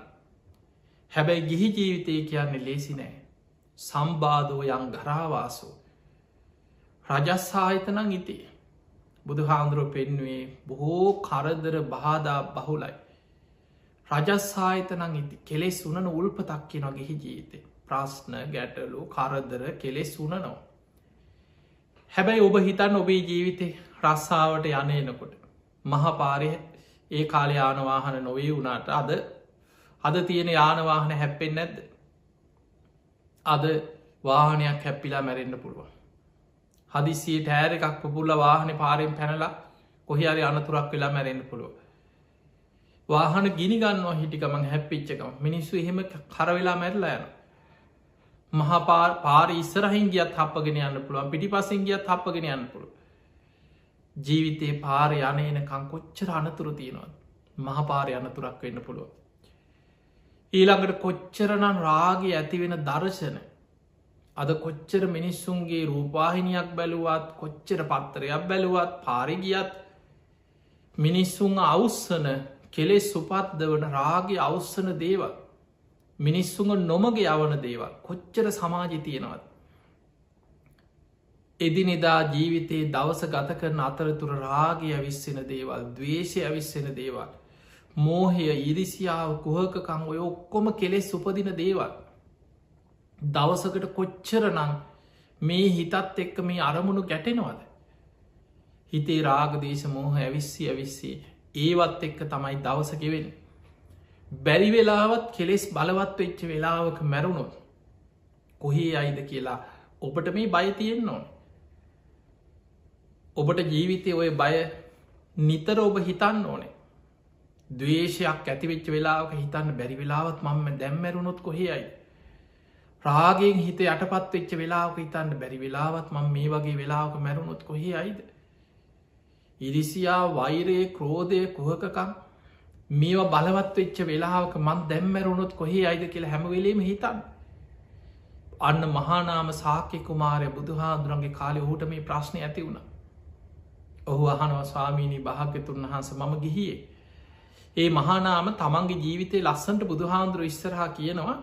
හැබැයි ගිහි ජීවිතය කියන්නේ ලේසි නෑ. සම්බාධෝ යං ගරාවාසෝ රජස්සාහිතනං ඉතිය බුදු හාමුදුරුව පෙන්වේ බොහෝ කරදර බාධා බහුලයි. රජස්සාහිතනං ඉති කෙලෙස් වුනන උල්පතක් කියන ගිහි ජීවිතය ප්‍රශ්න ගැටලු කරදර කෙලෙස් වුනනවා. හැබැයි ඔබ හිතන් ඔබේ ජීවිතේ රස්සාාවට යනයනකොට මහපාරය ඒ කාලය යානවාහන නොවේ වුණට අද තියෙන යානවාහන හැප්පෙන් නැද්ද. අද වාහනයක් හැප්පිලා මැරෙන්න්න පුළුවන්. හදිසියට හෑර එකක් පුපුල්ල වාහන පාරෙන් පැනලා කොහරි අනතුරක් වෙලා මැරෙන්න්න පුළුව. වාහන ගිනිගන්නවා හිටිකමං හැප්පිච්චකම මිනිස්සු එහෙම කරවෙලා මැරලා යන. පාර ඉස්සරහින් ගියත් හපගෙන යන්න පුළුවන් පිටි පසින් ගියත් හපගෙන යන්න පුළුව. ජීවිතයේ පාර යනයනකං කොච්චර අනතුරු තියෙනවා මහපාරය අනතුරක් වෙන්න පුළුව. ඊළඟට කොච්චරනම් රාගේ ඇතිවෙන දර්ශන අද කොච්චර මිනිස්සුන්ගේ රූපාහිනියක් බැලුවත් කොච්චර පත්තරයක් බැලුවත් පාරිගියත් මිනිස්සුන් අවුස්සන කෙලෙස් සුපත්ද වන රාගේ අවුස්සන දේවල් මිනිස්සුන් නොමගේ යවන දේවල් කොච්චර සමාජි තියෙනවත්. එදිනෙදා ජීවිතයේ දවස ගත කරන අතරතුර රාගය ඇවිස්සෙන දේවල් දවේශය ඇවිස්සෙන දේවල් මෝහය ඉරිසියාව කුහකකං ඔය ඔක්කොම කෙලෙස් උපදින දේවල්. දවසකට කොච්චරනං මේ හිතත් එක්ක මේ අරමුණු ගැටෙනවද. හිතේ රාගදේශ මෝහ ඇවිස්සි ඇවිස්සේ ඒවත් එක්ක තමයි දවසකිවෙන්. බැරි වෙලාවත් කෙලෙස් බලවත් වෙච්ච වෙලාවක මැරුණොත් කොහේ අයිද කියලා ඔබට මේ බය තියෙන් ඕන. ඔබට ජීවිතය ඔය බය නිතර ඔබ හිතන්න ඕනේ. දවේශයක් ඇතිවෙච්ච වෙලාවක හිතන්න බැරි වෙලාවත් මම දැම්මැරුණොත් කොහේයි. රාගෙන් හිත යටපත් වෙච්ච වෙලාවක හිතන්න බැරි වෙලාවත් මං මේ වගේ වෙලාවක මැරුණොත් කොහේ අයිද. ඉරිසියා වෛරයේ ක්‍රෝධය කුහකකම් මේවා බලවත් වෙච්ච වෙලාවක මන් දැම්මැරුණොත් කොහේ අයිද කියලා හැමවෙලේම හිතන්න. අන්න මහානාම සාක්‍ය කුමාරය බුදුහාදුරන්ගේ කාලය ඔහුට මේ ප්‍රශ්නය ඇති වුණ. ඔහු අහනවා ස්වාමීණී භාග්‍යතුන් වහන්ස මම ගිහියේ. ඒ මහානාම තමන්ගේ ජීවිතය ලස්සන්ට බුදුහාන්දුර ඉස්සරහා කියනවා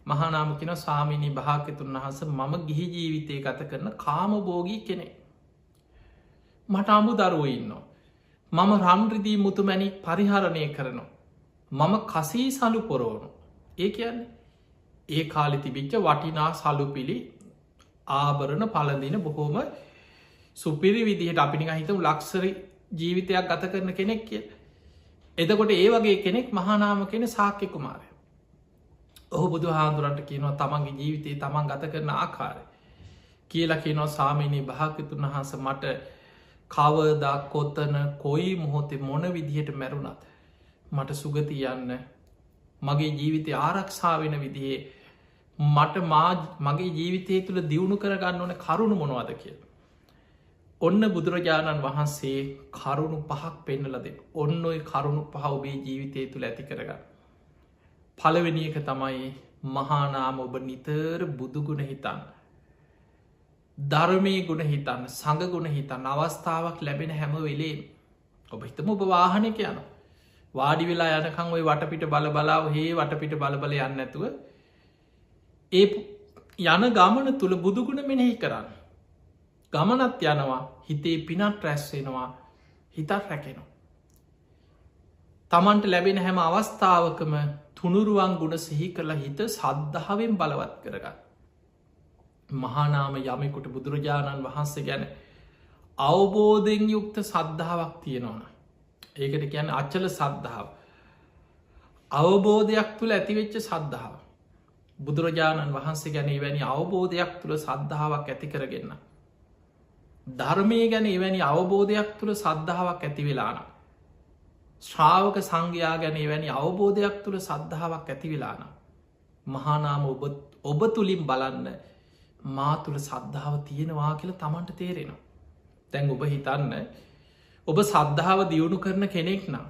මහානාම කියෙන ස්වාමීණී භාග්‍යතුන් වහස මම ගිහි ජීවිතය ගත කරන කාමබෝගී කෙනෙ. මට අමු දරුව ඉන්නවා. මම රන්රිදී මුතුමැනි පරිහරණය කරනවා. මම කසී සලු පොරෝනු. ඒ කියන්නේ ඒ කාලි තිබිච්ච වටිනා සලුපිලි ආභරණ පලදින බොහෝම සුපිරි විදිහට අපිනි හිතම ලක්සරි ජීවිතයක් ගත කරන කෙනෙක් කිය. එදකොට ඒ වගේ කෙනෙක් මහානාම කෙන සාක්‍ය කුමාරය. ඔහු බුදු හාදුරන්ට කියනවා තමන්ගේ ජීවිතයේ තමන් ගත කරන ආකාරය. කියලා කියනවා සාමීනී භාග්‍යතුන් වහන්ස මට කවදා කොත්තන කොයි මොහොතේ මොන විදිහට මැරුණත් මට සුගති යන්න මගේ ජීවිතය ආරක්ෂා වෙන විදිහේ මට මගේ ජීවිතය තුළ දියුණු කරගන්න ඕන කරුණු මොනවද කිය. ඔන්න බුදුරජාණන් වහන්සේ කරුණු පහක් පෙන්නලද ඔන්න ඔය කරුණු පහ ඔබේ ජීවිතය තුළ ඇති කරගන්න. පළවෙනි එක තමයි මහානාම ඔබ නිතර බුදුගුණ හිතන්න. ධර්මය ගුණ හිතන්න සඟ ගුණ හිතන්න අවස්ථාවක් ලැබෙන හැම වෙලේ ඔබ හිතම ඔබ වාහනක යන වාඩි වෙලා යනකං ඔය වටපිට බල බලාව හේ වටපිට බලබල යන්න ඇතුව යන ගමන තුළ බුදුගුණ මෙනෙහි කරන්න. ගමනත් යනවා හිතේ පිනත් රැස්වෙනවා හිතත් රැකෙනවා. තමන්ට ලැබෙන හැම අවස්ථාවකම තුනුරුවන් ගුණ සිහි කරලා හිත සද්ධාවෙන් බලවත් කරගන්න. මහානාම යමෙකුට බුදුරජාණන් වහන්සේ ගැන අවබෝධයෙන් යුක්ත සද්ධාවක් තියෙනවන. ඒකට කියන්න අච්චල සද්ධාව. අවබෝධයක් තුළ ඇතිවෙච්ච සද්ධාව. බුදුරජාණන් වහන්සේ ගැන වැනි අවබෝධයක් තුළ සද්ධාවක් ඇති කරගන්න. ධර්මය ගැන එවැනි අවබෝධයක් තුළ සද්ධාවක් ඇති වෙලාන. ශ්‍රාවක සංඝයා ගැන වැනි අවබෝධයක් තුළ සද්ධාවක් ඇති වෙලාන. මහානාම ඔබ තුළින් බලන්න මා තුළ සද්ධාව තියෙනවා කියල තමන්ට තේරෙනවා. තැන් ඔබ හිතන්න ඔබ සද්ධාව දියුණු කරන කෙනෙක් නම්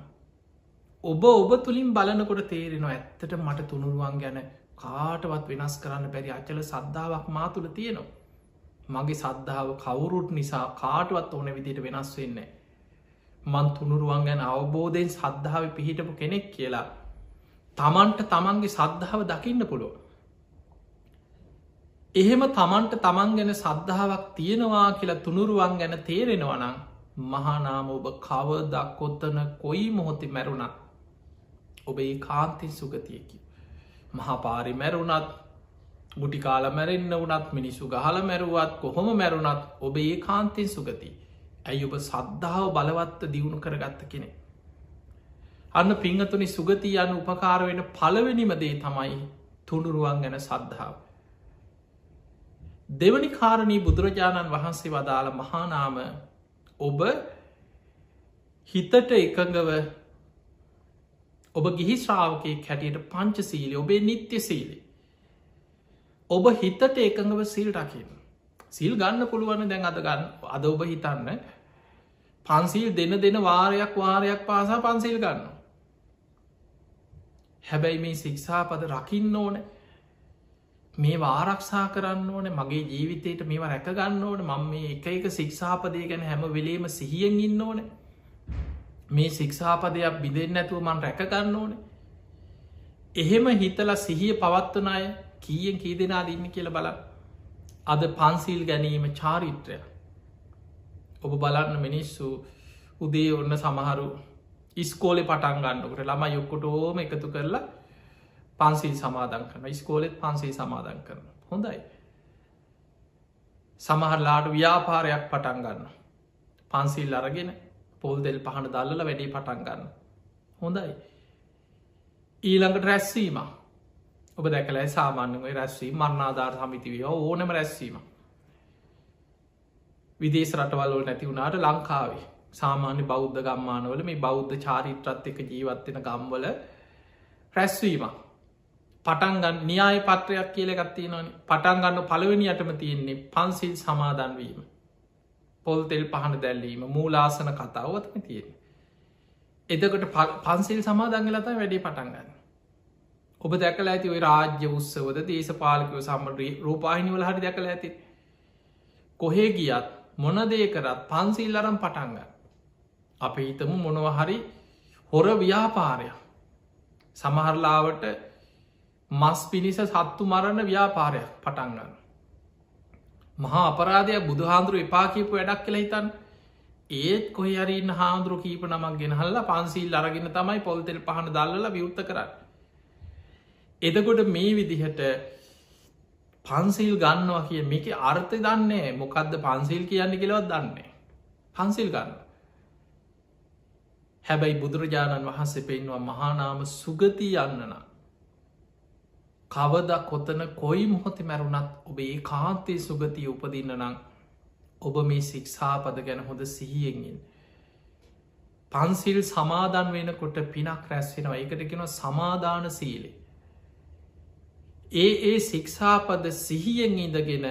ඔබ තුළින් බලනකොට තේරෙනවා ඇත්තට මට තුනුරුවන් ගැන කාටවත් වෙනස් කරන්න බැරි අචල සද්ධාවක් මා තුළ තියෙනවා. මගේ සද්ධාව කවුරුත් නිසා කාටවත් ඕන විදිට වෙනස් වෙන්නේ. මන් තුනුරුවන් ගැන අවබෝධයෙන් සද්ධාව පිහිටපු කෙනෙක් කියලා තමන්ට තමන්ගේ සද්ධාව දකින්න පුළුව. එහෙම තමන්ට තමන් ගැන සද්ධාවක් තියෙනවා කියලා තුනුරුවන් ගැන තේරෙනවනම් මහානාම ඔබ කවදක් කොත්තන කොයි මොහොති මැරුණත් ඔබ ඒ කාන්තින් සුගතියකි. මහාපාරි මැරුණත් ගුටිකාල මැරෙන්න්න වනත් මිනිසු ගහල මැරුවත් කොහොම මැරුණත් ඔබ ඒ කාන්තින් සුගති. ඇයි ඔබ සද්ධාව බලවත්ත දියුණු කරගත්ත කෙනෙ. අන්න පිංහතුනි සුගති යන්න උපකාර වෙන පළවෙනිම දේ තමයි තුනුරුවන් ගැන සද්ධාව. දෙවනි කාරණී බුදුරජාණන් වහන්සේ වදාළ මහානාම ඔබ හිතට එකඟව ඔබ ගිහි ශ්‍රාවකය හැටියට පංච සීලි ඔබේ නිත්‍ය සීලි. ඔබ හිතට එකඟව සිල් රකින්න. සිල් ගන්න පුළුවන් දැන් අද ගන්න අද ඔබ හිතන්න පන්සිල් දෙන වාරයක් පාසා පන්සිල් ගන්න. හැබැයි මේ ශික්ෂාපද රකින්න ඕන මේ ආරක්ෂා කරන්න ඕන මගේ ජීවිතයට මේවා රැකගන්න ඕන මම මේ එක ශික්ෂාපදය ගැන හැම වෙලේම සිහියෙන් ඉන්න ඕන මේ ශික්ෂාපදයක් බිඳෙන් නැතුව මන් රැකගන්න ඕන එහෙම හිතලා සිහිය පවත්වන අය කීයෙන් කී දෙනා ඉන්න කියල බල අද පන්සිල් ගැනීම චාරිත්‍රය ඔබ බලන්න මිනිස්සු උදේ ඔන්න සමහරු ඉස්කෝලෙ පටන් ගන්නකට ළම යොක්කොට ඕම එකතු කරලා පන්සිල් සමාදන් කරන ස්කෝලෙත් පන්සේ සමාදන් කරන හොඳයි සමහරලාට ව්‍යාපාරයක් පටන් ගන්න පන්සිල් අරගෙන පොල් දෙල් පහන දල්ල වැඩි පටන් ගන්න හොඳයි ඊළඟට රැස්වීම ඔබ දැකලයි සාමාන්‍යය රැස්වී මරණාධාර සමිතිවිය ඕනම රැස්වීම විදේශ රටවල්වල නැති වුණට ලංකාවේ සාමාන්‍ය බෞද්ධ ගම්මානවල මේ බෞද්ධ චාරිත්‍රත් එක ජීවත්වෙන ගම්වල රැස්වීම පටන්ගන්න න්‍යාය පත්‍රයක් කියල ගත්තිය නොන පටන්ගන්න පළවෙනියටම තියෙන්නේ පන්සිල් සමාදන්වීම පොල් තෙල් පහන දැල්ලීම මූලාසන කතාවත්ම තියෙන එදකට පන්සිල් සමාදංගලතා වැඩේ පටන්ගන්න ඔබ දැකල ඇති ඔයි රාජ්‍ය උත්සවද දේශපාලකව සම්මරී රූපාහිනිවල හරි දැකල ඇති කොහේ ගියත් මොනදේ කරත් පන්සිල් අරම් පටන්ගන්න අප හිතමු මොනවහරි හොර ව්‍යාපාරයක් සමහරලාවට මස් පිණිස සත්තු මරණ ව්‍යාපාරයක් පටන්ගන්න මහා අපරාධයක් බුදුහාන්දුරු එපා කියපු වැඩක් කියලා හිතන් ඒත් කොහි හරින්න හාමුදුරු කීප නමක් ගෙනහල්ල පන්සිල් අරගෙන තමයි පොල්තෙල් පහන දල්ල විවෘත කරන්න එදකොට මේ විදිහට පන්සිල් ගන්නවා කිය මේක අර්ථ දන්නේ මොකක්ද පන්සිල් කියන්න කෙලවත් දන්නේ පන්සිල් ගන්න හැබැයි බුදුරජාණන් වහන්සේ පෙන්වා මහානාම සුගති යන්නන කවද කොතන කොයි මොහොති මැරුණත් ඔබ ඒ කාන්තේ සුගතිය උපදින්න නං ඔබ මේ ශික්ෂාපද ගැන හොඳ සිහියෙන්ගෙන් පන්සිල් සමාදන් වෙනකොට පිනක් රැස්වෙනවා එකට කෙන සමාධාන සීලේ ඒ ශික්ෂාපද සිහියෙන් ඉඳගෙන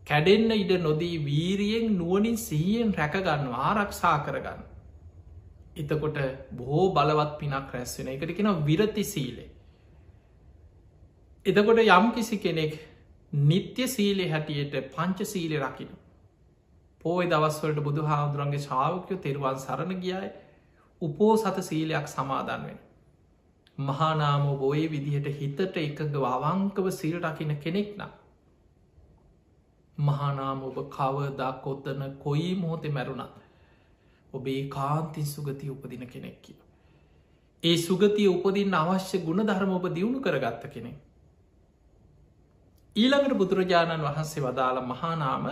කැඩෙන්න ඉඩ නොදී වීරියෙන් නුවනින් සිහියෙන් රැකගන්න ආරක්ෂා කරගන්න එතකොට බොහෝ බලවත් පිනක් රැස්වෙන එකට කෙන විරති සීලේ එතකොට යම් කිසි කෙනෙක් නිත්‍ය සීලේ හැටියට පංච සීලෙ රකින පෝය දවස්වලට බුදු හාමුදුරන්ගේ ශාවකයෝ තෙරුවන් සරණ ගියයි උපෝ සත සීලයක් සමාදන් වෙන මහානාම බොයේ විදිහට හිතට එකඟ අවංකව සිල් රකින කෙනෙක් නම් මහානාම ඔබ කවදා කොත්තන කොයි මොහොතෙ මැරුණත් ඔබේ කාන්තින් සුගතිය උපදින කෙනෙක් කිය. ඒ සුගතිය උපදින් අවශ්‍ය ගුණ ධර්ම ඔබ දියුණු කරගත්ත කෙනෙ. ඊළඟට බුදුරජාණන් වහන්සේ වදාළ මහානාම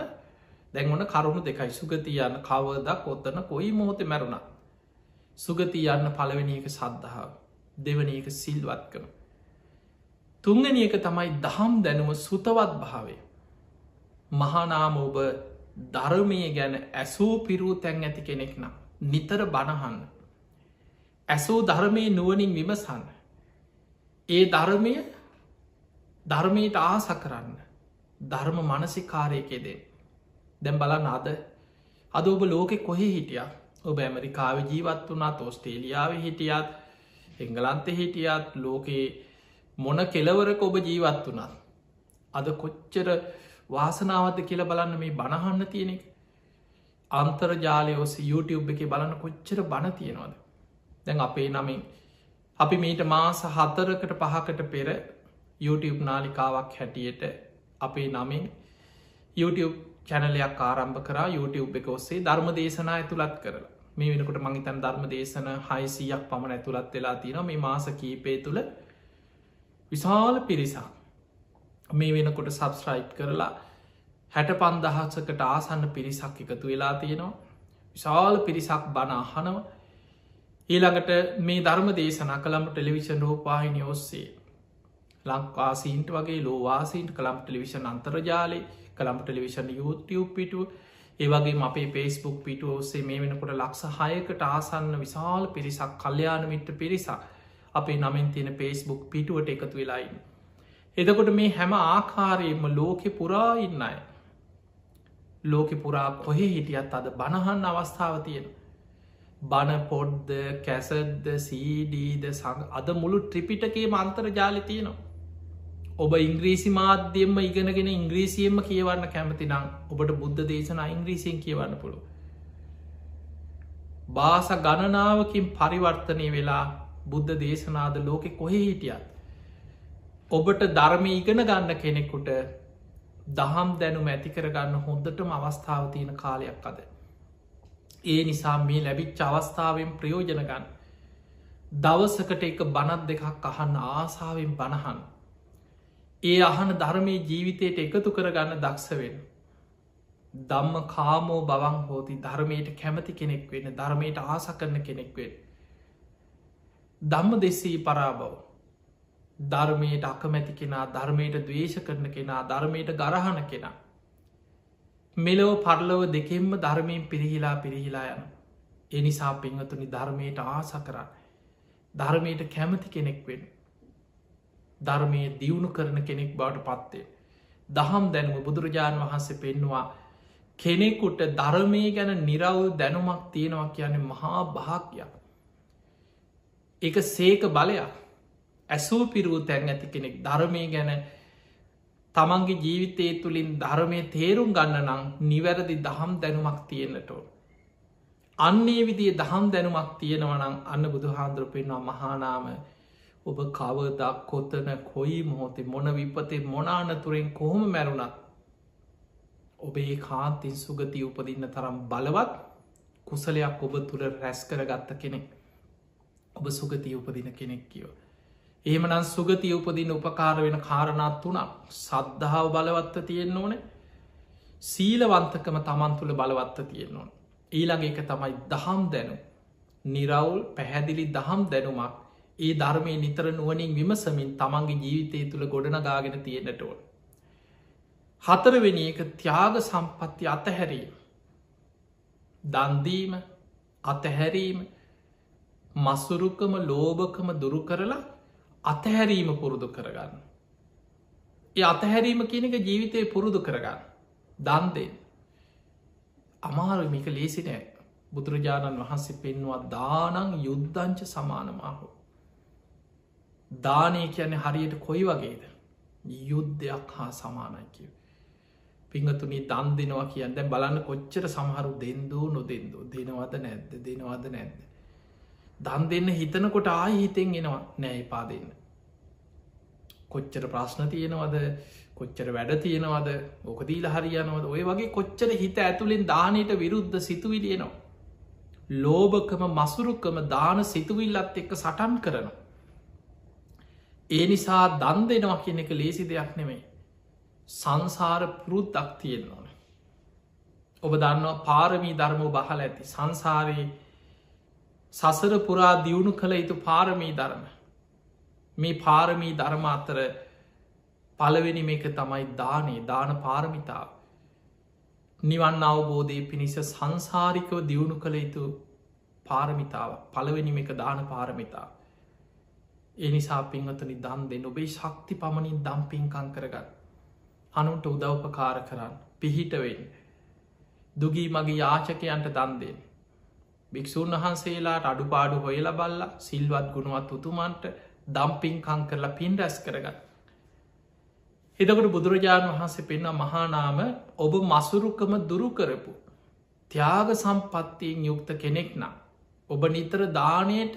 දැන්වන කරුණු දෙකයි සුගති යන්න කවදක් ඔත්තන කොයි මොහොතෙ මැරුණත්. සුගති යන්න පළවෙනි එක සද්ධාව දෙවනි එක සිල්වත්කම. තුන්ගනි එක තමයි දහම් දැනුම සුතවත් භාවය. මහානාම ඔබ ධර්මය ගැන ඇසූ පිරූ තැන් ඇති කෙනෙක් නම් නිතර බණහන්න. ඇසූ ධර්මය නුවනින් විමසන්න. ඒ ධර්මයට ආස කරන්න ධර්ම මනසිකාරයකෙදේ. දැම් බලන්න අද ඔබ ලෝකෙ කොහෙ හිටිය ඔබ ඇමරිකාව ජීවත් වනාත් ඔස්ට්‍රේලියාව හිටියත් එංගලන්ත හිටියත් ලෝකයේ මොන කෙලවරක ඔබ ජීවත් වනත්. අද කොච්චර වාසනාවත කියල බලන්න මේ බණහන්න තියෙන එක අන්තර්ජාලය ඔස YouTube එක බලන්න කොච්චර බණ තියෙනවද. දැන් අපේ නමින් අපි මීට මාස 4කට 5කට පෙර YouTube නාලිකාවක් හැටියට අපේ නමින් YouTube චැනලයක් ආරම්භ කර YouTube එක ඔස්සේ ධර්ම දේශනා ඇතුළත් කරලා මේ වෙනකොට මංහිතන් ධර්ම දේශන 600ක් පමණ ඇතුළත් වෙලා තියෙන මේ මාස කීපය තුළ විශාල පිරිසා මේ වෙනකොට සබස්ක්‍රයිබ් කරලා 65,000කට ආසන්න පිරිසක් එකතු වෙලා තියෙනවා. විශාල පිරිසක් බණ අහනව. ඊළඟට මේ ධර්ම දේශනා කළම ටෙලිවිෂන් රෝපාහිනි ඔස්සේ ලංකාසීන්ට වගේ ලෝවාසීන්ට කළම් ටෙලිවිෂන් අන්තර්ජාලය කළම් ටෙලිවිෂන් YouTube පිටුව ඒවගේ අපේ පේස්බුක් පිටුව ඔස්සේ මේ වෙනකොට ලක්ෂ 6කට ආසන්න විශාල පිරිසක් කල්්‍යයාන මිට්ට පිරිසක් අපේ නමින් තියෙන පේස්බුක් පිටුවට එකතු වෙලායින්න. එදකොට මේ හැම ආකාරයෙන්ම ලෝකෙ පුරා ඉන්න අය. ලෝකෙ පුරා කොහෙ හිටියත් අද බණහන් අවස්ථාව තියෙන. බණ පොඩ්ද කැසද්ද සීඩීද අද මුළු ට්‍රිපිටකේ මන්තර ජාලි තියෙනවා. ඔබ ඉංග්‍රීසි මාධ්‍යයෙන්ම ඉගෙනගෙන ඉංග්‍රීසියෙන්ම කියවන්න කැමති නම් ඔබට බුද්ධ දේශන ඉංග්‍රීසියෙන් කියවන්න පුළුව. බාස ගණනාවකින් පරිවර්තනය වෙලා බුද්ධ දේශනාද ලෝකෙ කොහෙ හිටියත්. ඔබට ධර්මය ඉගෙන ගන්න කෙනෙකුට දහම් දැනුම ඇතිකරගන්න හොඳටම අවස්ථාව තියෙන කාලයක් අද. ඒ නිසා මේ ලැබිච්ච අවස්ථාවෙන් ප්‍රයෝජන ගන්න. දවසකට එක බණත් දෙකක් අහන්න ආසාාවෙන් බණහන්. ඒ අහන ධර්මය ජීවිතයට එකතු කරගන්න දක්ෂවෙන්. දම්ම කාමෝ බවන් හෝති ධර්මයට කැමති කෙනෙක් වෙන ධර්මයට ආස කරන කෙනෙක් වෙන්. දම්ම දෙස්සී පරාබව. ධර්මයට අකමැති කෙනා ධර්මයට දවේශ කරන කෙනා ධර්මයට ගරහන කෙනා. මෙලෝ පරලව දෙකෙන්ම ධර්මයෙන් පිරිහිලා යන. එනිසා පිංහතුනි ධර්මයට ආස කරන්න. ධර්මයට කැමති කෙනෙක් වෙන්. ධර්මය දියුණු කරන කෙනෙක් බවට පත්වේ. දහම් දැනුම බුදුරජාණන් වහන්සේ පෙන්නවා කෙනෙකුට ධර්මය ගැන නිරවුල් දැනුමක් තියෙනවා කියන්නේ මහා භාග්‍යයක්. එක සේක බලයක් ඇසූ පිරූ තැන් ඇති කෙනෙක් ධර්මය ගැන තමන්ගේ ජීවිතය තුළින් ධර්මය තේරුම් ගන්න නම් නිවැරදි දහම් දැනුමක් තියෙනටෝ. අන්නේ විදිේ දහම් දැනුමක් තියෙනවනම් අන්න බුදු හාන්දුර පෙන්වා මහානාම ඔබ කවදක් කොත්තන කොයි මොහොතේ මොන විපතේ මොනානතුරෙන් කොහොම මැරුණත් ඔබේ කාන්තින් සුගතිය උපදින්න තරම් බලවත් කුසලයක් ඔබ තුළ රැස් කරගත්ත කෙනෙක් ඔබ සුගතිය උපදින කෙනෙක් කියෝ. එහෙමනන් සුගතිය උපදින උපකාර වෙන කාරණත් තුනක් සද්ධාව බලවත්ත තියෙන්න්න ඕන සීලවන්තකම තමන් තුළ බලවත්ත තියෙන්න්න ඕන. ඊළඟ එක තමයි දහම් දැනු නිරවුල් පැහැදිලි දහම් දැනුමක් ඒ ධර්මය නිතර නුවනින් විමසමින් තමන්ගේ ජීවිතය තුළ ගොඩනගාගෙන තියෙනට ඕන. හතරවෙනි එක ත්‍යාග සම්පත්ති අතහැරීම දන්දීම අතහැරීම මසුරුකම ලෝභකම දුරු කරලා අතහැරීම පුරුදු කරගන්න. ඒ අතහැරීම කියන එක ජීවිතය පුරුදු කරගන්න. දන්දේ අමාරු මේක ලේසි නෑ. බුදුරජාණන් වහන්සේ පෙන්වා දානං යුද්ධංච සමානමාහු. දානය කියන්නේ හරියට කොයි වගේද යුද්ධයක් හා සමානයිකිව. පිංහතුනි දන් දෙනවා කියන්න දැන් බලන්න කොච්චර සමහරු දෙන්දෝ නොදෙන්දෝ දෙනවද නැද්ද දෙනවද නැද්ද. දන් දෙන්න හිතනකොට ආය හිතෙන් එනවා නෑ එපා දෙන්න. කොච්චර ප්‍රශ්න තියෙනවද කොච්චර වැඩ තියෙනවද ඕකදීල හරියනවද ඔය වගේ කොච්චර හිත ඇතුළෙන් දානයට විරුද්ධ සිතුවිලියනවා. ලෝභකම මසුරුකම දාන සිතුවිල්ලත් එක්ක සටන් කරනවා. ඒ නිසා දන් දෙනවා කියන එක ලේසි දෙයක් නෙමෙයි. සංසාර පුරුද්දක් තියෙන්න ඕන. ඔබ දන්නවා පාරමී ධර්මෝ බහල ඇති සංසාරයේ සසර පුරා දියුණු කළ යුතු පාරමී ධර්ම. මේ පාරමී ධර්ම අතර පළවෙනි මේක තමයි දානේ දාන පාරමිතාව. නිවන් අවබෝධය පිණිස සංසාරිකව දියුණු කළ යුතු පාරමිතාව පළවෙනි එක දාන පාරමිතාව. එනිසා පින්වතුනි දන් දෙන්න ඔබේ ශක්ති පමණින් දම් පින්කං කරගන්න. අනුන්ට උදව්පකාර කරන්න පිහිටවෙන්න. දුගී මගේ යාචකයන්ට දන් දෙන්න. භික්‍ෂූන් වහන්සේලාට අඩුපාඩු හොයල බල්ල සිල්වත් ගුණුවත් උතුමන්ට දම්පින්කං කරලා පින් රැස් කරගන්න. එතකට බුදුරජාණන් වහන්සේ පෙන්න මහානාම ඔබ මසුරුකම දුරු කරපු. ත්‍යාග සම්පත්තියෙන් යුක්ත කෙනෙක් නම්. ඔබ නිතර දානයට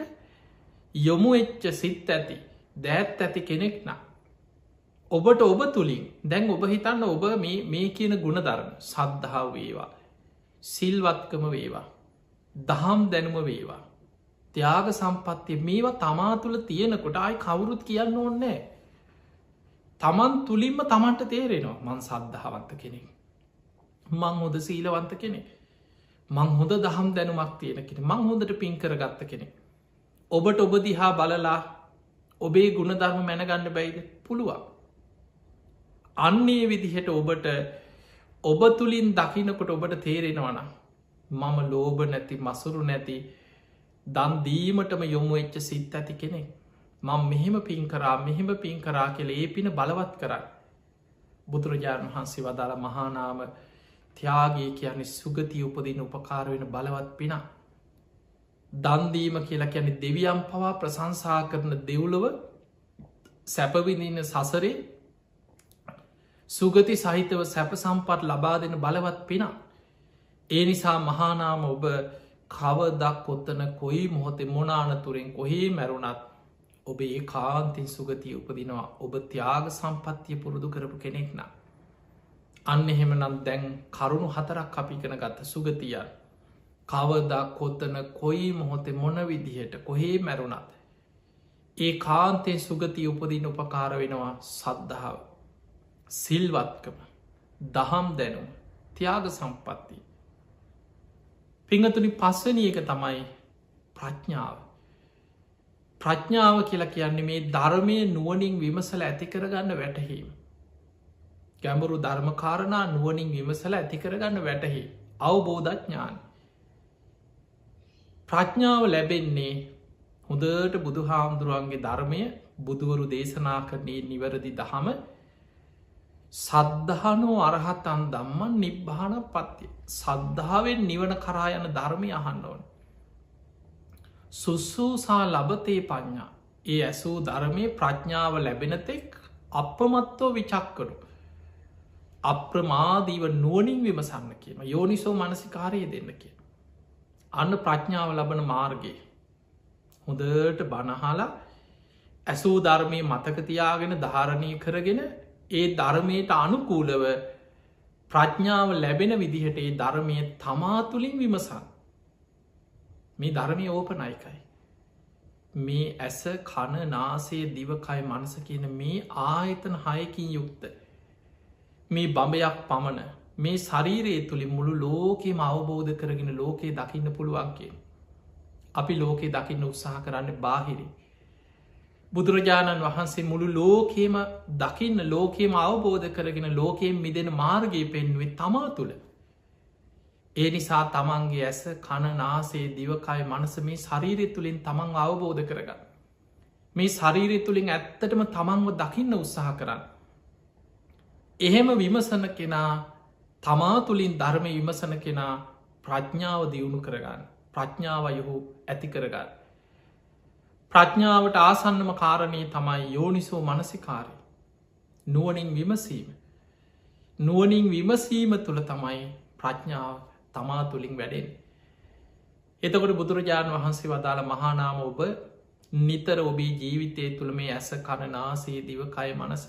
යොමු එච්ච සිත් ඇති දෑත් ඇති කෙනෙක් නම්. ඔබට ඔබ තුළින් දැන් ඔබ හිතන්න ඔබ මේ කියන ගුණධර්ම සද්ධාව වේවා. සිල්වත්කම වේවා. දහම් දැනුම වේවා. ත්‍යාග සම්පත්තිය මේවා තමා තුළ තියෙනකොට අයි කවුරුත් කියන්න ඕන්නෑ. තමන් තුළින්ම තමන්ට තේරෙනවා මං සද්ධාවන්ත කෙනෙක්. මං හොද සීලවන්ත කෙනෙක්. මං හොඳ දහම් දැනුමක් තියෙන කෙන මං හොඳට පින් කරගත්ත කෙනෙක්. ඔබට ඔබ දිහා බලලා ඔබේ ගුණධර්ම මැනගන්න බැයිද පුළුවන්. අන්නේ විදිහට ඔබට ඔබ තුළින් දකිනකොට ඔබට තේරෙනවන මම ලෝභ නැති මසුරු නැති දන්දීමටම යොමු එච්ච සිත් ඇති කෙනෙක්. මං මෙහෙම පින් කරා මෙහෙම පින් කරා කෙළ ඒ පින බලවත් කරන්න. බුදුරජාණන් වහන්සේ වදාළ මහානාම ත්‍යාගේ කියන්නේ සුගතිය උපදින උපකාර වෙන බලවත් පිනා. දන්දීම කියලා කියන දෙවියම් පවා ප්‍රසංසා කරන දෙව්ලොව සැපවිඳන්න සසරේ සුගති සහිතව සැප සම්පත් ලබා දෙන බලවත් පිනා. ඒ නිසා මහානාම ඔබ කවදක් කොත්තන කොයි මොහොතේ මොනානතුරෙන් කොහේ මැරුණත් ඔබ ඒ කාන්තින් සුගතිය උපදිනවා ඔබ ත්‍යාග සම්පත්තිය පුරුදු කරපු කෙනෙක් නම්. අන්න එහෙමනම් දැන් කරුණු 4ක් අපිගෙන ගත්ත සුගතියන්. කවදක් කොත්තන කොයි මොහොතේ මොන විදිහට කොහේ මැරුණත්. ඒ කාන්තේ සුගතිය උපදින උපකාර වෙනවා සද්ධාව. සිල්වත්කම දහම් දැනුම් ත්‍යාග සම්පත්තිය. පිංහතුනි පස්වනි එක තමයි ප්‍රඥාව. ප්‍රඥාව කියලා කියන්නේ මේ ධර්මය නුවනින් විමසල ඇති කරගන්න වැටහීම. ගැඹුරු ධර්මකාරණා නුවනින් විමසල ඇති කරගන්න වැටහි අවබෝධඥාන. ප්‍රඥාව ලැබෙන්නේ හොඳට බුදු හාමුදුරුවන්ගේ ධර්මය බුදුවරු දේශනා කරන්නේ නිවැරදි දහම සද්ධානෝ අරහතන් දම්මන් නිබ්භාන පත්තිය. සද්ධාවෙන් නිවන කරා යන ධර්මය අහන්න ඕන. සුස්සූසා ලබතේ පඥ්ඥා ඒ ඇසූ ධර්මය ප්‍රඥාව ලැබෙනතෙක් අපමත්තෝ විචක්කරු. අප්‍රමාදීව නුවනින් විමසන්න කියන යෝනිසෝ මනසිකාරය දෙන්න කිය. අන්න ප්‍රඥාව ලබන මාර්ගය. හොඳට බණහලා ඇසූ ධර්මය මතකතියාගෙන ධාරණය කරගෙන ඒ ධර්මයට අනුකූලව ප්‍රඥාව ලැබෙන විදිහට ඒ ධර්මය තමා තුළින් විමසන්. මේ ධර්මය ඕපනයිකයි. මේ ඇස කණ නාසේ දිවකයි මනස කියන මේ ආයතන හයකින් යුක්ත. මේ බඹයක් පමණ මේ ශරීරයේ තුළින් මුළු ලෝකෙම අවබෝධ කරගෙන ලෝකයේ දකින්න පුළුවන්ගේ. අපි ලෝකයේ දකින්න උත්සාහ කරන්න බාහිරි. බුදුරජාණන් වහන්සේ මුළු ලෝකේම දකින්න ලෝකේම අවබෝධ කරගෙන ලෝකයෙන් මිදෙන මාර්ගයේ පෙන්වේ තමා තුළ. ඒ නිසා තමන්ගේ ඇස කණ නාසේ දිවකය මනස මේ ශරීරය තුළින් තමන් අවබෝධ කරගන්න. මේ ශරීරය තුළින් ඇත්තටම තමන්ව දකින්න උත්සාහ කරන්න. එහෙම විමසන කෙනා තමා තුළින් ධර්මය විමසන කෙනා ප්‍රඥාව දියුණු කරගන්න ප්‍රඥාව යොහු ඇති කරගන්න. ප්‍රඥාවට ආසන්නම කාරණය තමයි යෝනිසෝ මනසිකාරය. නුවනින් විමසීම. නුවනින් විමසීම තුළ තමයි ප්‍රඥාව තමා තුළින් වැඩෙන්. එතකොට බුදුරජාණන් වහන්සේ වදාළ මහානාම ඔබ නිතර ඔබේ ජීවිතය තුළ මේ ඇස කණනාසේ දිවකය මනස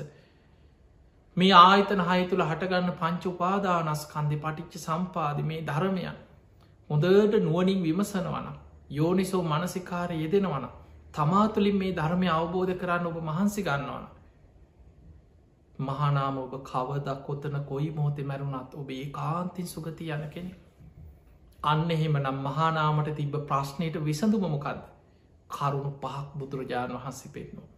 මේ ආයතන හය තුළ හටගන්න පංච උපාදානස්කන්ධි පටිච්ච සම්පාද මේ ධර්මයන් හොඳට නුවනින් විමසනවන යෝනිසෝ මනසිකාරය යෙදෙනවන තමා තුළින් මේ ධර්මය අවබෝධ කරන්න ඔබ මහන්සි ගන්නවන මහනාම ඔබ කවදක් කොතන කොයි මොහොතෙ මැරුණත් ඔබේ කාන්තින් සුගති යන කෙනෙ අන්න එහෙම නම් මහානාමට තිබ්බ ප්‍රශ්නයට විසඳුම මොකක්ද කරුණු පහක් බුදුරජාණන් වහන්සේ පෙන්නවා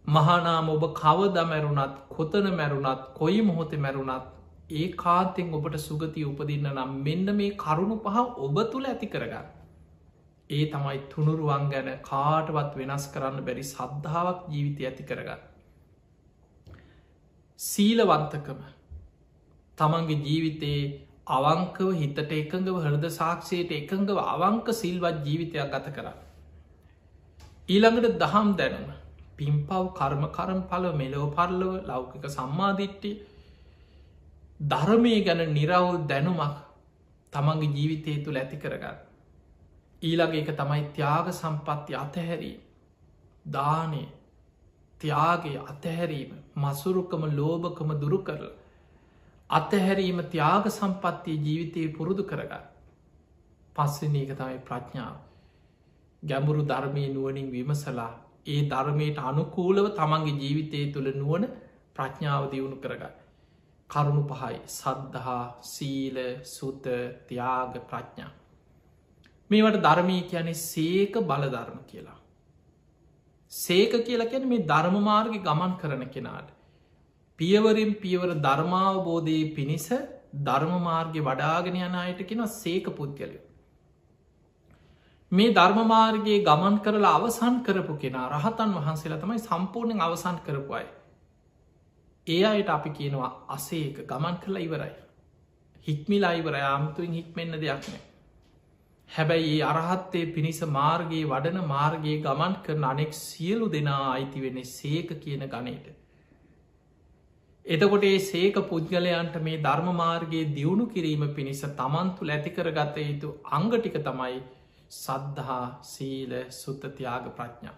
මහානාම ඔබ කවද මැරුණත් කොතන මැරුණත් කොයි මොහොතෙ මැරුණත් ඒ කාන්තෙන් ඔබට සුගතිය උපදින්න නම් මෙන්න මේ කරුණු පහ ඔබ තුළ ඇති කරගන්න ඒ තමයි තුනුරුවන් ගැන කාටවත් වෙනස් කරන්න බැරි සද්ධාවක් ජීවිතය ඇති කරගන්න සීලවන්තකම තමන්ගේ ජීවිතයේ අවංකව හිතට එකඟව හෘද සාක්ෂයට එකඟව අවංක සිල්වත් ජීවිතයක් ගත කරන්න ඊළඟට දහම් දැනුම පිම්පව් කර්ම කරම් පල මෙලෝ පරලව ලෞකික සම්මාධිට්ටිය ධර්මය ගැන නිරවුල් දැනුමක් තමන්ගේ ජීවිතය තුළ ඇති කරගන්න ඊළඟ එක තමයි ත්‍යාග සම්පත්ති අතහැරීම දානය ත්‍යාගේ අතහැරීම මසුරුකම ලෝභකම දුරු කරල අතහැරීම ත්‍යාග සම්පත්තිය ජීවිතයේ පුරුදු කරගන්න පස්සෙන එක තමයි ප්‍රඥාව ගැඹුරු ධර්මය නුවනින් විමසලා ඒ ධර්මයට අනුකූලව තමන්ගේ ජීවිතය තුළ නුවන ප්‍රඥාව දියුණු කරගන්න කරුණු පහයි සද්ධහා සීල සුත ත්‍යාග ප්‍රඥා මේවට ධර්මී කියන්නේ සේක බලධර්ම කියලා සේක කියලා කියන මේ ධර්මමාර්ග ගමන් කරන කෙනාට පියවරින් පියවර ධර්මාවබෝධයේ පිණිස ධර්මමාර්ග වඩාගෙන යන අයට කෙන සේක පුද්ගලය මේ ධර්මමාර්ගයේ ගමන් කරලා අවසන් කරපු කෙනා රහතන් වහන්සේලා තමයි සම්පූර්ණයෙන් අවසන් කරපුයි ඒ අයට අපි කියනවා අසේක ගමන් කරලා ඉවරයි හික්මිලා ඉවරයි අමුතුවෙන් හික්මෙන්න්න දෙයක් නෑ හැබැයි ඒ අරහත්තේ පිණිස මාර්ගයේ වඩන මාර්ගයේ ගමන් කරන අනෙක් සියලු දෙනා අයිති වෙන්නේ සේක කියන ගණයට එතකොට ඒ සේක පුද්ගලයන්ට මේ ධර්මමාර්ගයේ දියුණු කිරීම පිණිස තමන්තුළ ඇතිකරගත යුතු අංගටික තමයි සද්ධහා සීල සුත්තතියාග ප්‍රඥා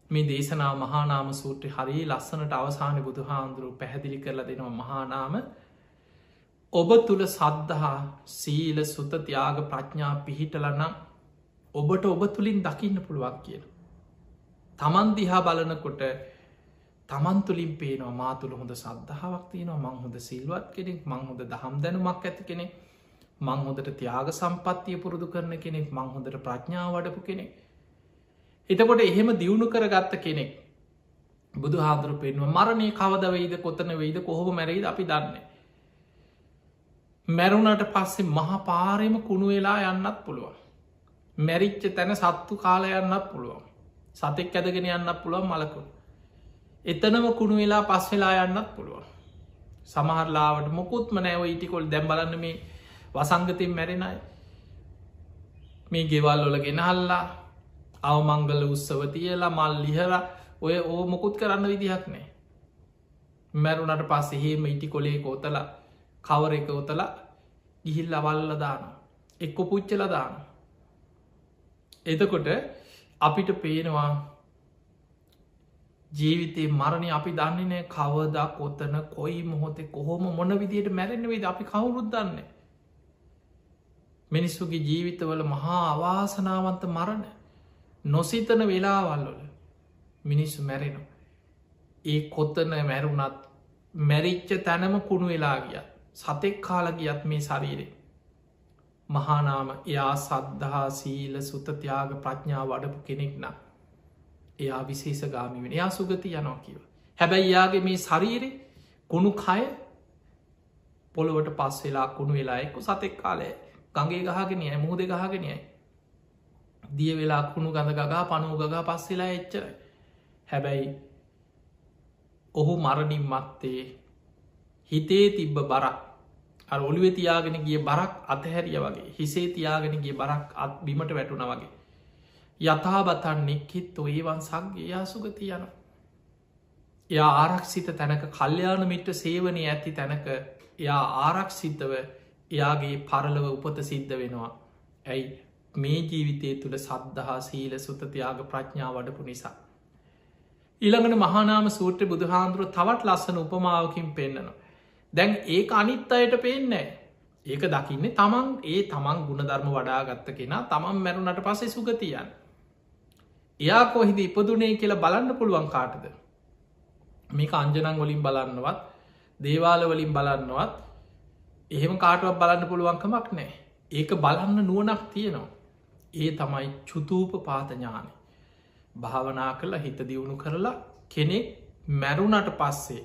මේ දේශනා මහානාම සූත්‍රය හරි ලස්සනට අවසාන බුදු හාන්දුරු පැහැදිලි කරලා දෙනවා මහානාම ඔබ තුළ සද්ධහා සීල සුත්තතියාග ප්‍රඥා පිහිටලනම් ඔබට ඔබ තුළින් දකින්න පුළුවන් කියන තමන් දිහා බලනකොට තමන් තුළින් පේනවා මා තුළ හොඳ සද්ධාවක් තියෙනවා මං හොඳ සිල්වත් කෙනෙක් මං හොඳ දහම් දැනුමක් ඇති කෙනෙක් මං හොඳට ත්‍යාග සම්පත්තිය පුරුදු කරන කෙනෙක් මං හොඳට ප්‍රඥාව වඩපු කෙනෙක් එතකොට එහෙම දියුණු කරගත්ත කෙනෙක් බුදු හාදුරු පෙන්ව මරණය කවද වෙයිද කොතන වෙයිද කොහොම මැරයිද අපි දන්නේ මැරුණට පස්සේ මහපාරෙම කුණු වෙලා යන්නත් පුළුවන් මැරිච්ච තැන සත්තු කාලා යන්නත් පුළුවන් සතෙක් ඇදගෙන යන්නත් පුළුවන් මලකුණ එතනම කුණු වෙලා පස් වෙලා යන්නත් පුළුවන් සමහරලාවට මොකුත්ම නෑව ඉටිකොල් දැම්බලන්න මේ වසංගතයෙන් මැරෙනයි මේ ගෙවල් වල ගෙනහල්ලා අවමංගල උත්සව තියලා මල් ලිහර ඔය ඕ මොකුත් කරන්න විදිහක් නෑ මැරුණට පස්ස එහෙම ඉටි කොලේ කෝතලා කවර එක ඔතලා ගිහිල් අවල්ල දාන එක්කො පුච්චල දාන එතකොට අපිට පේනවා ජීවිතේ මරණය අපි දන්නේ නෑ කවදා කොතන කොයි මොහොතේ කොහොම මොන විදියට මැරෙන්න්න වෙද අපි කවුරුත් දන්නේ මිනිස්සුගේ ජීවිතවල මහා අවාසනාවන්ත මරණ නොසිතන වෙලාවල්ලොල මිනිස්සු මැරෙනවා ඒ කොත්තන මැරුණත් මැරිච්ච තැනම කුණු වෙලා ගිය සතෙක් කාලගියත් මේ ශරීරේ මහානාම එයා සද්ධහා සීල සුතතියාග ප්‍රඥා වඩපු කෙනෙක් නම් එයා විශේෂ ගාමි වෙන එයා සුගති යනවා කියව හැබැයි යාගේ මේ ශරීරෙ කුණු කය පොළොවට පස් වෙලා කුණු වෙලා එක්කු සතෙක් කාලය ගගේ ගහගෙනය මුහද ගහගෙනයයි දිය වෙලා කුණු ගඳ ගගා පනු ගගා පස් වෙලා එච්චරයි හැබැයි ඔහු මරණින් මත්තේ හිතේ තිබ්බ බරක් ඔළුවෙ තියාගෙන ගිය බරක් අතහැරිය වගේ හිසේ තියාගෙන ගිය බරක් අත් බිමට වැටුණ වගේ යථාබතන් නෙක්කිත් ඒවන් සක්ගේ යා සුගති යන එයා ආරක්ෂිත තැනක කල්්‍යාන මිට්‍ර සේවනය ඇති තැනක එයා ආරක්ෂිතව එයාගේ පරලව උපත සිද්ධ වෙනවා ඇයි මේ ජීවිතය තුළ සද්ධහා සීල සුතතියාග ප්‍රඥා වඩපු නිසා. ඊළඟට මහානාම සූත්‍ර බුදුහාන්දුරුව තවත් ලස්සන උපමාවකින් පෙන්න්නනවා. දැන් ඒ අනිත් අයට පේන්නේ ඒක දකින්නේ තමන් ගුණධර්ම වඩාගත්ත කෙනා තමන් මැරුණට පසේ සුගතියන්. එයා කොහිද ඉපදුනේ කියලා බලන්න පුළුවන් කාටද. මේක අංජනං වලින් බලන්නවත් දේවාල වලින් බලන්නවත් එහෙම කාටුවක් බලන්න පුළුවන්කමක් නෑ. ඒක බලන්න නුවනක් තියෙනවා. ඒ තමයි චුතූප පාතඥානය. භාවනා කරලා හිත දියුණු කරලා කෙනෙක් මැරුණට පස්සේ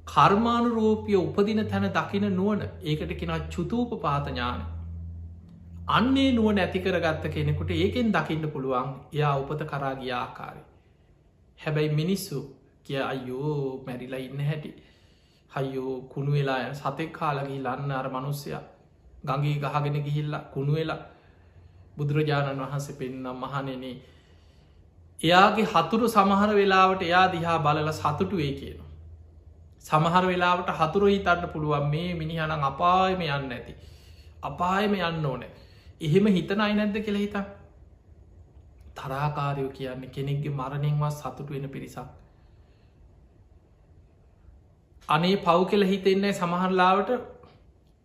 කර්මානුරූපිය උපදින තැන දකින නුවන ඒකට කෙන චුතූප පාතඥාන. අන්නේ නුවන ඇතිකරගත්ත කෙනෙකුට ඒකෙන් දකින්න පුළුවන් එයා උපත කරාගිය ආකාරය. හැබැයි මිනිස්සු කිය අයෝ මැරිලා ඉන්න හැටි හයෝ කුණු වෙලා සතෙක් කාලගී ලන්න අර මනුස්සය ගඟී ගහගෙන ගිහිල්ලා කුණු වෙලා බුදුරජාණන් වහන්සේ පෙන්නම් මහනෙනේ එයාගේ හතුරු සමහර වෙලාවට එයා දිහා බලල සතුටුවේ කියනවා. සමහර වෙලාවට හතුරු හිතන්න පුළුවන් මේ මිනිහනං අපායම යන්න ඇති. අපායම යන්න ඕනෑ. එහෙම හිතන අයි නැද්ද කියලා හිතා. තරාකාරයෝ කියන්නේ කෙනෙක්ගේ මරණෙන්වත් සතුට වෙන පිරිසක්. අනේ පව් කෙල හිතෙන්නේ සමහරලාවට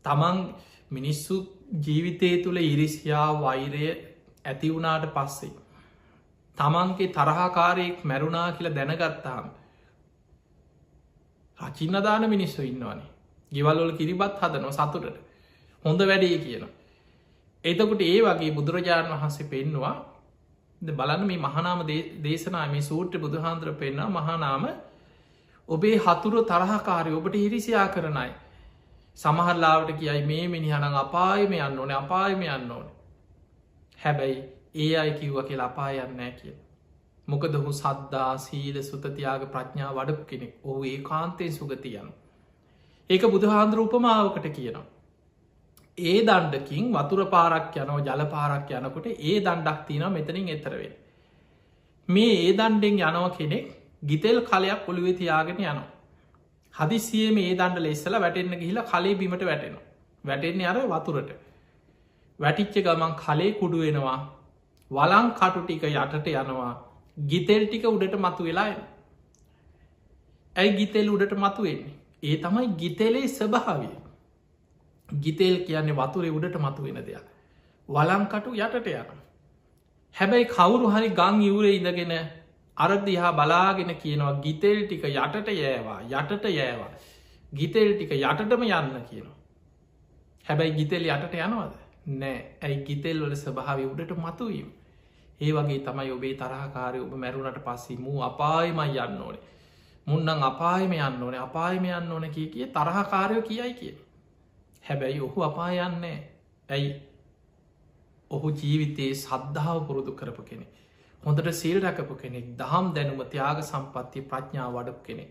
තමන් මිනිස්සු ජීවිතය තුළ ඉරිසියා වෛරය ඇති වුණාට පස්සේ. තමන්ගේ තරහාකාරයෙක් මැරුණා කියලා දැනගත්තාම රචින්නදාන මිනිස්සු ඉන්නවනේ. ගෙවල්වල කිරිබත් හදනව සතුටට හොඳ වැඩේ කියනවා. එතකුට ඒ වගේ බුදුරජාණන් වහන්සේ පෙන්නවා බලන්න මේ මහනාම දේශනා මේ සූට්‍ර බුදුහාන්දුර පෙන්න්න මහනාම ඔබේ හතුරු තරහකාරය ඔබට හිරිසියා කරනයි. සමහරලාවට කියයි මේ මිනිහනං අපායම යන්න ඕන අපායම යන්න ඕන. හැබැයි ඒ අයි කිව්ව කියලා අපා යන්නෑ කිය. මොකද හු සද්දා සීල සුතතියාග ප්‍රඥා වඩපු කෙනෙක් ඔහු ඒ කාන්තයෙන් සුගතියන. ඒක බුදුහාන්දුර උපමාවකට කියනවා. ඒ දණ්ඩකින් වතුර පාරක් යනෝ ජල පාරක් යනකොට ඒ දණ්ඩක් තින මෙතනින් එතරවෙන්. මේ ඒ දණ්ඩෙන් යනව කෙනෙක් ගිතෙල් කලයක් ඔොළුවේ තියාගෙන යනවා. හදිසියම ඒ දණ්ඩ ලෙස්සල වැටෙන්න්න ගිහිලා කලේ බිමට වැටෙනවා. වැටෙන්නේ අර වතුරට. වැටිච්ච ගමන් කලේ කුඩු වෙනවා. වලං කටු ටික යටට යනවා. ගිතෙල් ටික උඩට මතු වෙලා එන. ඇයි ගිතෙල් උඩට මතු වෙන්නේ. ඒ තමයි ගිතෙලේ ස්වභාවය. ගිතෙල් කියන්නේ වතුරේ උඩට මතු වෙන දෙයක්. වලංකටු යටට යන. හැබැයි කවුරු හරි ගං යවරේ ඉඳගෙන අරදිහා බලාගෙන කියනවා ගිතෙල් ටික යටට යෑවා යටට යෑවා. ගිතෙල් ටික යටටම යන්න කියනවා. හැබැයි ගිතෙල් යටට යනවද නෑ ඇයි ගිතෙල් වල ස්වභාව උඩට මතුවීම. ඒ වගේ තමයි ඔබේ තරහකාරය ඔබ මැරුණට පස්සි මූ අපායමයි යන්න ඕනේ. මුන්නං අපායම යන්න ඕනේ අපායම යන්න ඕන කිය තරහකාරයෝ කියයි කිය. හැබැයි ඔහු අපායන්නේ ඇයි ඔහු ජීවිතයේ සද්ධාව පුරුදු කරපු කෙනෙ. හොඳට සීල් රැකපු කෙනෙක් දහම් දැනුම ත්‍යාග සම්පත්තිය ප්‍රඥා වඩපු කෙනෙ.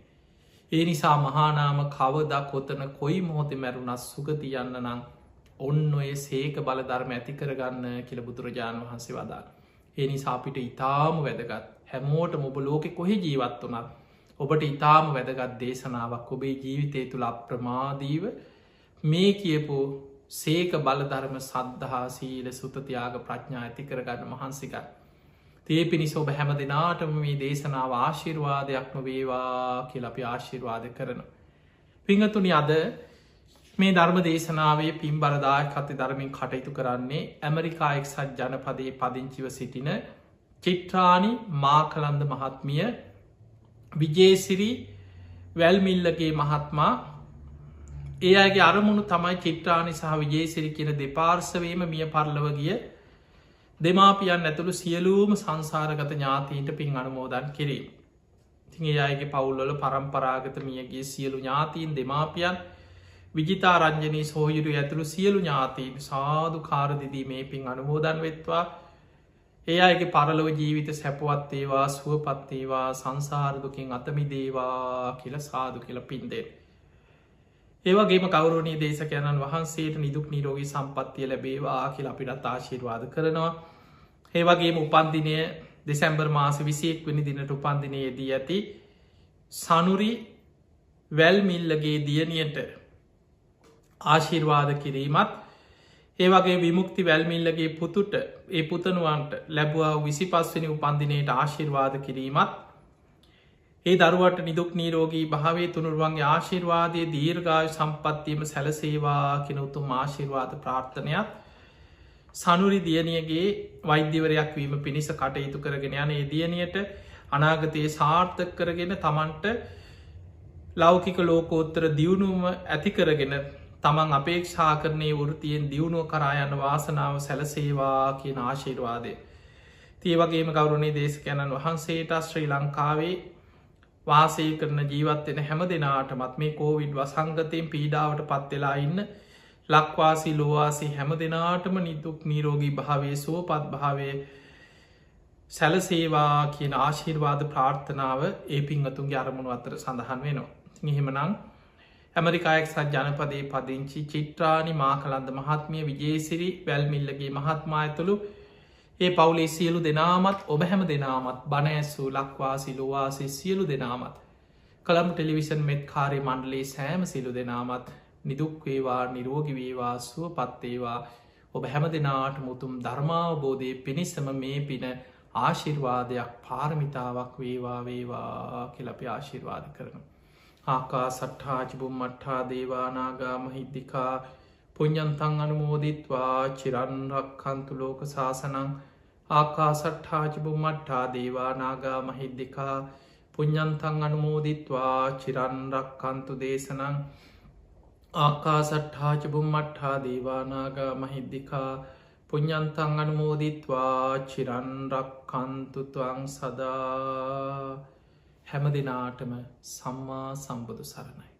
ඒ නිසා මහානාම කවදා කොතන කොයි මොහොත මැරුණත් සුගති යන්න නං ඔන්න ඔය සේක බල ධර්ම ඇති කරගන්න කියල බුදුරජාණන් වහන්සේ වදාළ. ඒ නිසා අපිට ඉතාම වැදගත් හැමෝට මොබ ලෝකෙ කොහෙ ජීවත් වනත් ඔබට ඉතාම වැදගත් දේශනාවක් ඔබේ ජීවිතය තුළ අප්‍රමාදීව මේ කියපු සේක බලධර්ම සද්ධහා සීල සුතතියාග ප්‍රඥා ඇති කරගන්න මහන්සිකයි. තේ පිණිස ඔබ හැම දෙනාටම මේ දේශනාව ආශිර්වාදයක්ම වේවා කියල අපි ආශිර්වාද කරන. පිංහතුනි අද මේ ධර්ම දේශනාවේ පින් බරදායක් අති ධර්මින් කටයුතු කරන්නේ ඇමරිකා එක්සත් ජනපදයේ පදිංචිව සිටින චිත්‍රාණි මාකලන්ද මහත්මිය විජේසිරි වැල්මිල්ලගේ මහත්මා ඒ අගේ අරමුණු තමයි චිත්‍රාණි සහ විජේසිරි කියන දෙපාර්සවේම මිය පරලව ගිය දෙමාපියන් ඇතුළු සියලූම සංසාරගත ඥාතීන්ට පින් අනුමෝදන් කිරීම. තින් ඒ අයගේ පවුල්වල පරම්පරාගත මියගේ සියලු ඥාතීන් දෙමාපියන් විජිතා රංජනී සෝහිරු ඇතුළු සියලු ඥාතීන් සාධු කාරදිදී මේ පින් අනුමෝදන් වෙත්වා. ඒ අයගේ පරලොව ජීවිත සැපවත්තේවා සුවපත්තේවා සංසාරදුකින් අතමිදේවා කියල සාදු කියල පින්දේ. ඒවගේම කවරුණී දේශකයණන් වහන්සේට නිදුක් නිරෝගී සම්පත්තිය ලැබේවා කියල අපිටත් ආශිර්වාද කරනවා. ඒවගේම උපන්දිනය දෙසැම්බර් මාස 21 වෙනි දිනට උපන්දිනයේදී ඇති සනුරි වැල්මිල්ලගේ දියණියට ආශිර්වාද කිරීමත් ඒවගේ විමුක්ති වැල්මිල්ලගේ පුතුට ඒ පුතනුවන්ට ලැබවා 25වෙනි උපන්දිනයට ආශිර්වාද කිරීමත් ඒ දරුවට නිදුක් නීරෝගී භාවේ තුනුරුවන්ගේ ආශිර්වාදය දීර්ඝායු සම්පත්තියම සැලසේවා කෙන උතුම් ආශිර්වාද ප්‍රාර්ථනයක් සනුරි දියණියගේ වෛද්‍යවරයක් වීම පිණිස කටයුතු කරගෙන යන ඒ දියණියට අනාගතයේ සාර්ථක කරගෙන තමන්ට ලෞකික ලෝකෝත්තර දියුණුවම ඇති කරගෙන තමන් අපේක්ෂා කරණය වෘතියෙන් දියුණුව කරා යන වාසනාව සැලසේවා කියන ආශිර්වාදය. තියවගේම ගෞරුණේ දේශකයණන් වහන්සේට ශ්‍රී ලංකාවේ වාසය කරන ජීවත්වෙන හැම දෙනාටමත් මේ කෝවිඩ් වසංගතයෙන් පීඩාවට පත්වෙලා ඉන්න ලක්වාසි ලෝවාසි හැම දෙනාටම නිදුක් නීරෝගී භාවේ සුවපත් භාවය සැලසේවා කියන ආශිර්වාද ප්‍රාර්ථනාව ඒ පින්වතුන්ගේ අරමුණු අතර සඳහන් වෙනවා. එහෙමනම් ඇමරිකායක් සත් ජනපදයේ පදිංචි චිත්‍රානි මාකලන්ද මහත්මිය විජේසිරි වැල්මිල්ලගේ මහත්මා ඇතුළු ඒ පවුලේ සියලු දෙනාමත් ඔබ හැම දෙනාමත් බණ ඇස්සූ ලක්වාසි ලෝවාසි සියලු දෙනාමත් කළම් ටෙලිවිෂන් මෙත් කාරය මණ්ඩලේ සෑම සිලු දෙනාමත් නිදුක්වේවා නිරෝගිවේවා සුවපත්තේවා ඔබ හැම දෙනාට මුතුම් ධර්මාවබෝධය පිණිසම මේ පින ආශිර්වාදයක් පාරමිතාවක් වේවා වේවා කියලපි ආශිර්වාද කරනු. ආකා සට්හාචිබුම් මට්හා දේවානාගා මහිද්දිකා පුඤ්ඤන්තං අනුමෝදිත්වා චිරන්රක් කන්තු ලෝක සාසනං ආකා සට්හාචිබුම් මට්හා දේවානාගා මහිද්දිකා පුඤ්ඤන්තං අනුමෝදිත්වා චිරන්රක් කන්තු දේශනං ආකා සට්හාචිබුම් මට්හා දේවානාගා මහිද්දිකා පුඤ්ඤන්තං අනුමෝදිත්වා චිරන්රක් කන්තුතුවං සදා හැම දෙනාටම සම්මා සම්බුදු සරණයි.